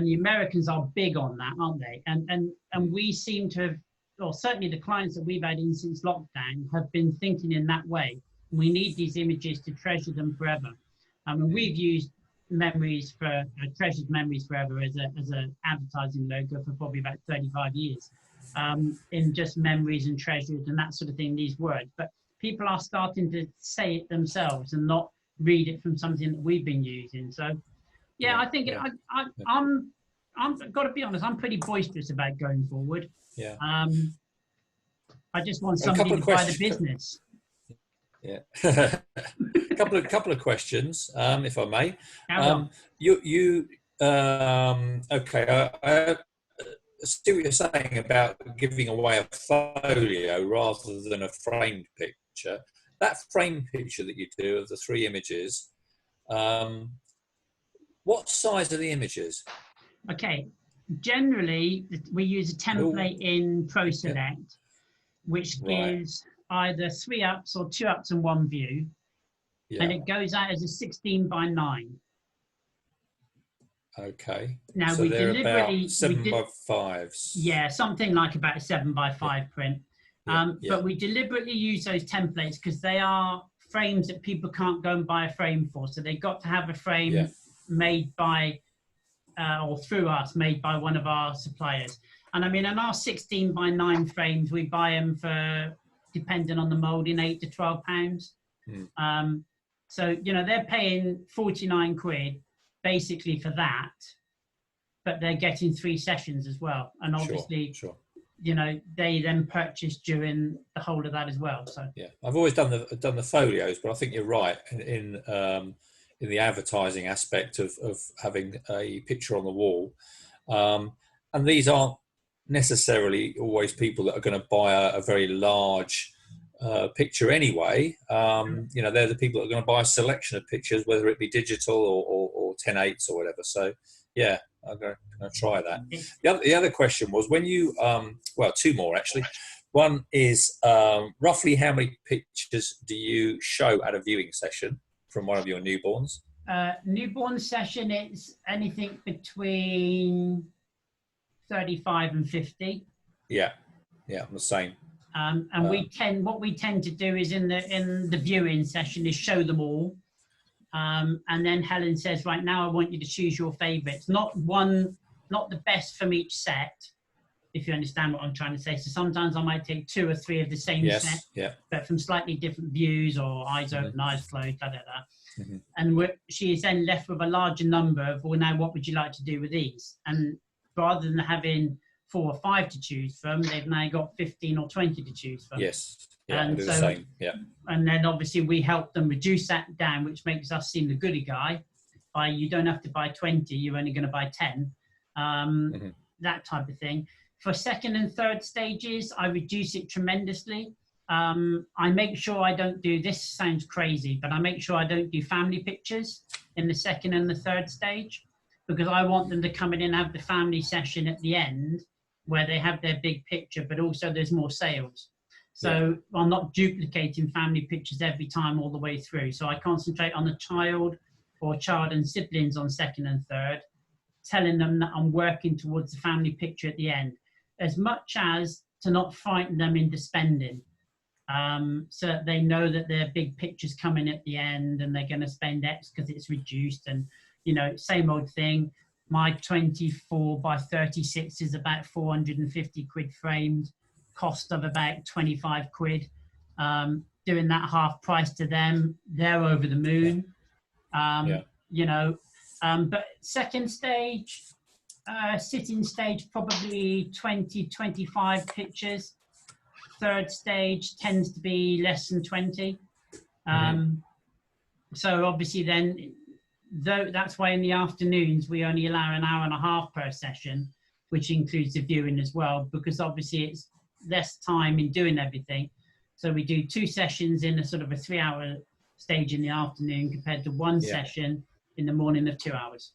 Speaker 1: the Americans are big on that, aren't they? And we seem to have, or certainly the clients that we've had in since lockdown have been thinking in that way. We need these images to treasure them forever. I mean, we've used memories for treasured memories forever as a advertising logo for probably about 35 years, in just memories and treasured and that sort of thing, these words. But people are starting to say it themselves and not read it from something that we've been using. So yeah, I think I'm got to be honest, I'm pretty boisterous about going forward.
Speaker 4: Yeah.
Speaker 1: I just want somebody to buy the business.
Speaker 4: Yeah. couple of questions, if I may. Okay. I see what you're saying about giving away a folio rather than a framed picture. That framed picture that you do of the 3 images, what size are the images?
Speaker 1: Okay, generally we use a template in ProSelect, which gives either 3 ups or 2 ups and 1 view, and it goes out as a 16 by 9.
Speaker 4: Okay.
Speaker 1: Now
Speaker 4: so
Speaker 1: we
Speaker 4: they're
Speaker 1: deliberately
Speaker 4: about 7 by 5s.
Speaker 1: Yeah, something like about a 7 by 5 print. But we deliberately use those templates because they are frames that people can't go and buy a frame for. So they've got to have a frame made by or through us, made by one of our suppliers. And I mean, in our 16 by 9 frames, we buy them for, depending on the moulding, £8 to £12. So, you know, they're paying 49 quid basically for that, but they're getting 3 sessions as well. And obviously, you know, they then purchase during the whole of that as well. So
Speaker 4: yeah, I've always done the folios, but I think you're right in the advertising aspect of having a picture on the wall. And these aren't necessarily always people that are going to buy a very large picture anyway. You know, they're the people that are going to buy a selection of pictures, whether it be digital or 10/8 or whatever. So yeah, I'm going to try that. The other question was, when you, well, 2 more actually. One is roughly how many pictures do you show at a viewing session from one of your newborns?
Speaker 1: Newborn session, it's anything between 35 and 50. Yeah,
Speaker 4: I'm the same.
Speaker 1: And what we tend to do is in the viewing session is show them all. And then Helen says, right now, I want you to choose your favorites. Not the best from each set, if you understand what I'm trying to say. So sometimes I might take 2 or 3 of the same set, but from slightly different views, or eyes open, eyes closed, da, da, da. And she is then left with a larger number of, well, now what would you like to do with these? And rather than having 4 or 5 to choose from, they've now got 15 or 20 to choose from.
Speaker 4: Yes. Yeah,
Speaker 1: and
Speaker 4: do the same. Yeah.
Speaker 1: And then obviously we help them reduce that down, which makes us seem the goody guy. By you don't have to buy 20, you're only going to buy 10. That type of thing. For 2nd and 3rd stages, I reduce it tremendously. I make sure I don't do, this sounds crazy, but I make sure I don't do family pictures in the 2nd and the 3rd stage, because I want them to come in and have the family session at the end where they have their big picture, but also there's more sales. So I'm not duplicating family pictures every time all the way through. So I concentrate on the child or child and siblings on 2nd and 3rd, telling them that I'm working towards the family picture at the end, as much as to not frighten them into spending. So that they know that their big picture's coming at the end and they're going to spend X because it's reduced. And, you know, same old thing. My 24 by 36 is about 450 quid framed, cost of about 25 quid. Doing that half price to them, they're over the moon. You know, but 2nd stage, sitting stage, probably 20, 25 pictures. 3rd stage tends to be less than 20. So obviously then, though, that's why in the afternoons we only allow an hour and a half per session, which includes the viewing as well, because obviously it's less time in doing everything. So we do 2 sessions in a sort of a 3-hour stage in the afternoon compared to 1 session in the morning of 2 hours.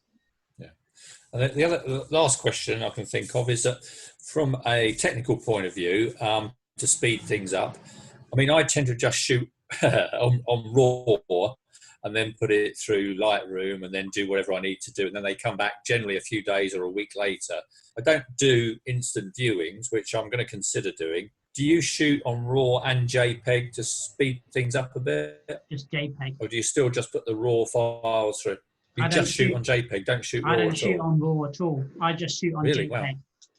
Speaker 4: And the last question I can think of is that from a technical point of view, to speed things up. I mean, I tend to just shoot on RAW and then put it through Lightroom and then do whatever I need to do. And then they come back generally a few days or a week later. I don't do instant viewings, which I'm going to consider doing. Do you shoot on RAW and JPEG to speed things up a bit?
Speaker 1: Just JPEG.
Speaker 4: Or do you still just put the RAW files through? You just shoot on JPEG, don't shoot RAW at all?
Speaker 1: I don't shoot on RAW at all. I just shoot on JPEG.
Speaker 4: Wow.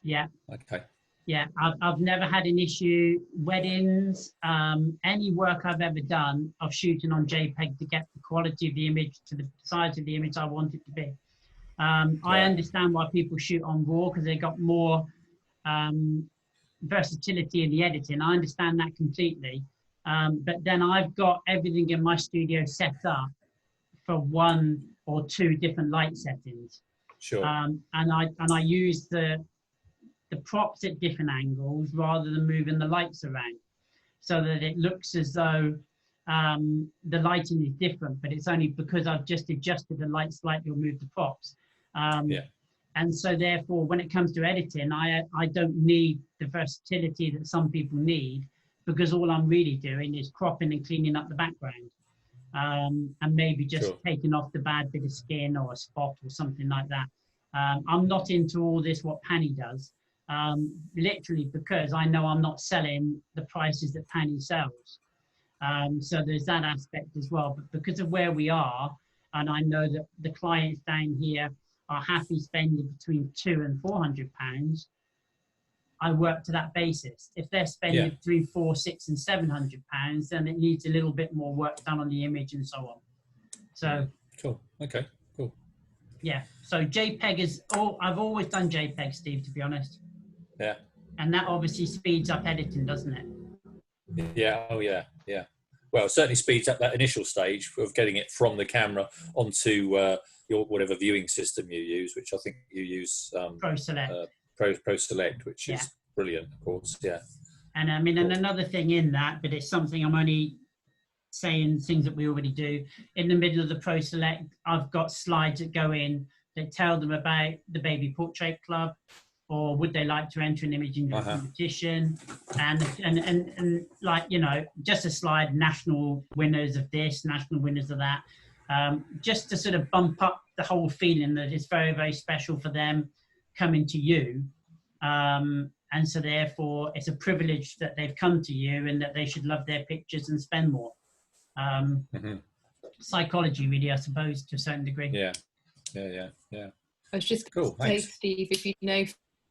Speaker 1: Yeah.
Speaker 4: Okay.
Speaker 1: Yeah, I've never had an issue. Weddings, any work I've ever done of shooting on JPEG to get the quality of the image to the size of the image I want it to be. I understand why people shoot on RAW because they got more versatility in the editing. I understand that completely. But then I've got everything in my studio set up for 1 or 2 different light settings.
Speaker 4: Sure.
Speaker 1: And I use the props at different angles rather than moving the lights around, so that it looks as though the lighting is different, but it's only because I've just adjusted the light slightly or moved the props. And so therefore, when it comes to editing, I don't need the versatility that some people need, because all I'm really doing is cropping and cleaning up the background, and maybe just taking off the bad bit of skin or a spot or something like that. I'm not into all this, what Pani does. Literally because I know I'm not selling the prices that Pani sells. So there's that aspect as well. But because of where we are, and I know that the clients down here are happy spending between £200 and £400, I work to that basis. If they're spending between £400, £600 and £700, then it needs a little bit more work done on the image and so on. So
Speaker 4: cool. Okay. Cool.
Speaker 1: Yeah. So JPEG is all. I've always done JPEG, Steve, to be honest.
Speaker 4: Yeah.
Speaker 1: And that obviously speeds up editing, doesn't it?
Speaker 4: Yeah. Oh, yeah. Yeah. Well, it certainly speeds up that initial stage of getting it from the camera onto your whatever viewing system you use, which I think you use
Speaker 1: ProSelect.
Speaker 4: ProSelect, which is brilliant, of course. Yeah.
Speaker 1: And I mean, and another thing in that, but it's something I'm only saying things that we already do. In the middle of the ProSelect, I've got slides that go in that tell them about the Baby Portrait Club, or would they like to enter an imaging competition, and like, you know, just a slide, national winners of this, national winners of that, just to sort of bump up the whole feeling that it's very, very special for them coming to you. And so therefore it's a privilege that they've come to you and that they should love their pictures and spend more. Psychology, really, I suppose, to a certain degree.
Speaker 4: Yeah.
Speaker 5: I was just going to say, Steve, if you know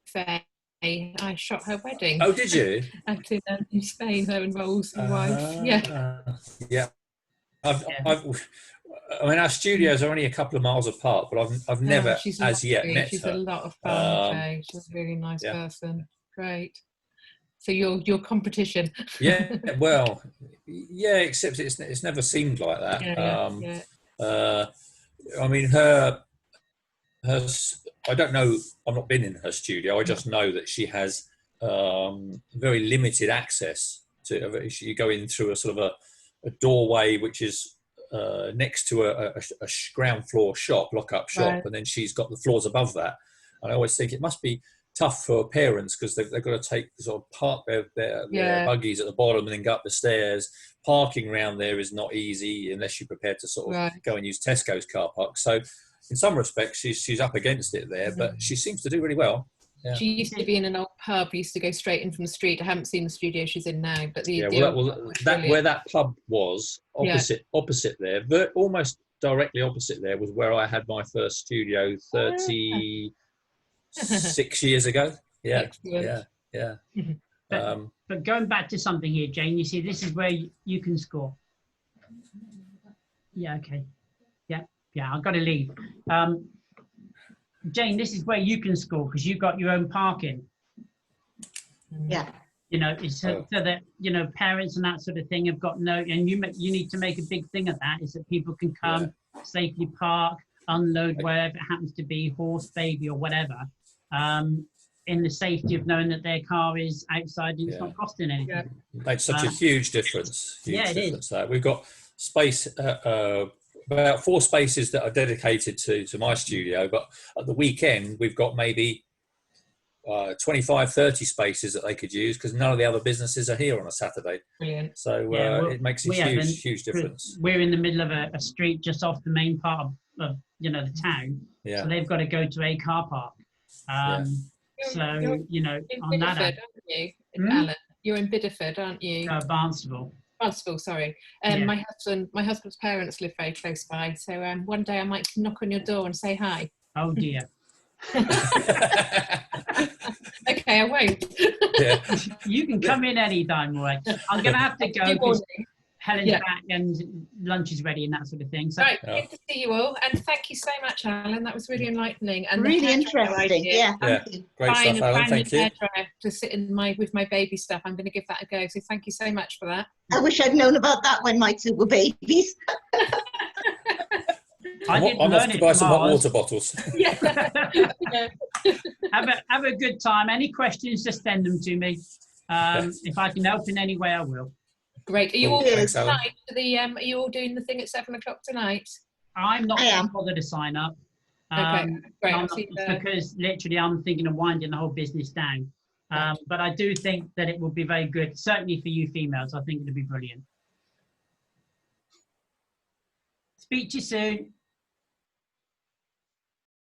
Speaker 5: Faye, I shot her wedding.
Speaker 4: Oh, did you?
Speaker 5: Out in Spain, her and Rolls' wife.
Speaker 4: Yeah. I mean, our studios are only a couple of miles apart, but I've never as yet met
Speaker 5: she's
Speaker 4: her.
Speaker 5: She's a lot of fun, Faye. She's a really nice person. Great. So your competition.
Speaker 4: Yeah, well, yeah, except it's never seemed like that. I mean, her. I don't know. I've not been in her studio. I just know that she has very limited access to. You go in through a sort of a doorway, which is next to a ground floor shop, lock-up shop, and then she's got the floors above that. And I always think it must be tough for parents because they've got to take sort of park their buggies at the bottom and then go up the stairs. Parking around there is not easy unless you're prepared to sort of go and use Tesco's car park. So in some respects, she's up against it there, but she seems to do really well. Yeah.
Speaker 5: She used to be in an old pub. Used to go straight in from the street. I haven't seen the studio she's in now, but
Speaker 4: where that pub was opposite there, almost directly opposite there, was where I had my first studio 36 years ago. Yeah.
Speaker 1: But going back to something here, Jane, you see, this is where you can score. Yeah. Okay. Yeah. I've got to leave. Jane, this is where you can score because you've got your own parking.
Speaker 3: Yeah.
Speaker 1: You know, it's so that, you know, parents and that sort of thing have got and you need to make a big thing of that, is that people can come, safely park, unload wherever it happens to be, horse, baby or whatever, in the safety of knowing that their car is outside and it's not costing anything.
Speaker 4: It makes such a huge difference.
Speaker 1: It is.
Speaker 4: We've got space, about 4 spaces that are dedicated to my studio, but at the weekend we've got maybe 25, 30 spaces that they could use because none of the other businesses are here on a Saturday.
Speaker 5: Brilliant.
Speaker 4: So it makes a huge difference.
Speaker 1: We're in the middle of a street just off the main part of the town.
Speaker 4: Yeah.
Speaker 1: So they've got to go to a car park. So, you know,
Speaker 5: in
Speaker 1: on
Speaker 5: Bideford,
Speaker 1: that.
Speaker 5: aren't you, Alan? You're in Bideford, aren't you?
Speaker 1: Barnstable.
Speaker 5: Barnstable, sorry.
Speaker 1: Yeah.
Speaker 5: My husband's parents live very close by, so one day I might knock on your door and say hi.
Speaker 1: Oh dear.
Speaker 5: Okay, I won't.
Speaker 4: Yeah.
Speaker 1: You can come in anytime, Roy. I'm going to have to go because Helen's back and lunch is ready and that sort of thing. So.
Speaker 5: Right, good to see you all, and thank you so much, Alan. That was really enlightening and
Speaker 3: really interesting. Yeah,
Speaker 5: thank
Speaker 3: you.
Speaker 4: Great stuff, Alan. Thank you.
Speaker 5: To sit in with my baby stuff. I'm going to give that a go. So thank you so much for that.
Speaker 3: I wish I'd known about that when my two were babies.
Speaker 1: I'm
Speaker 4: off to buy some hot water bottles.
Speaker 5: Yeah.
Speaker 1: Have a good time. Any questions, just send them to me. If I can help in any way, I will.
Speaker 5: Great. Are you all
Speaker 4: Thanks,
Speaker 5: tonight? Are you all doing the thing at 7 o'clock tonight?
Speaker 1: I'm not bothered to sign up.
Speaker 5: Okay, great.
Speaker 1: Because literally I'm thinking of winding the whole business down. But I do think that it will be very good, certainly for you females. I think it'll be brilliant. Speak to you soon.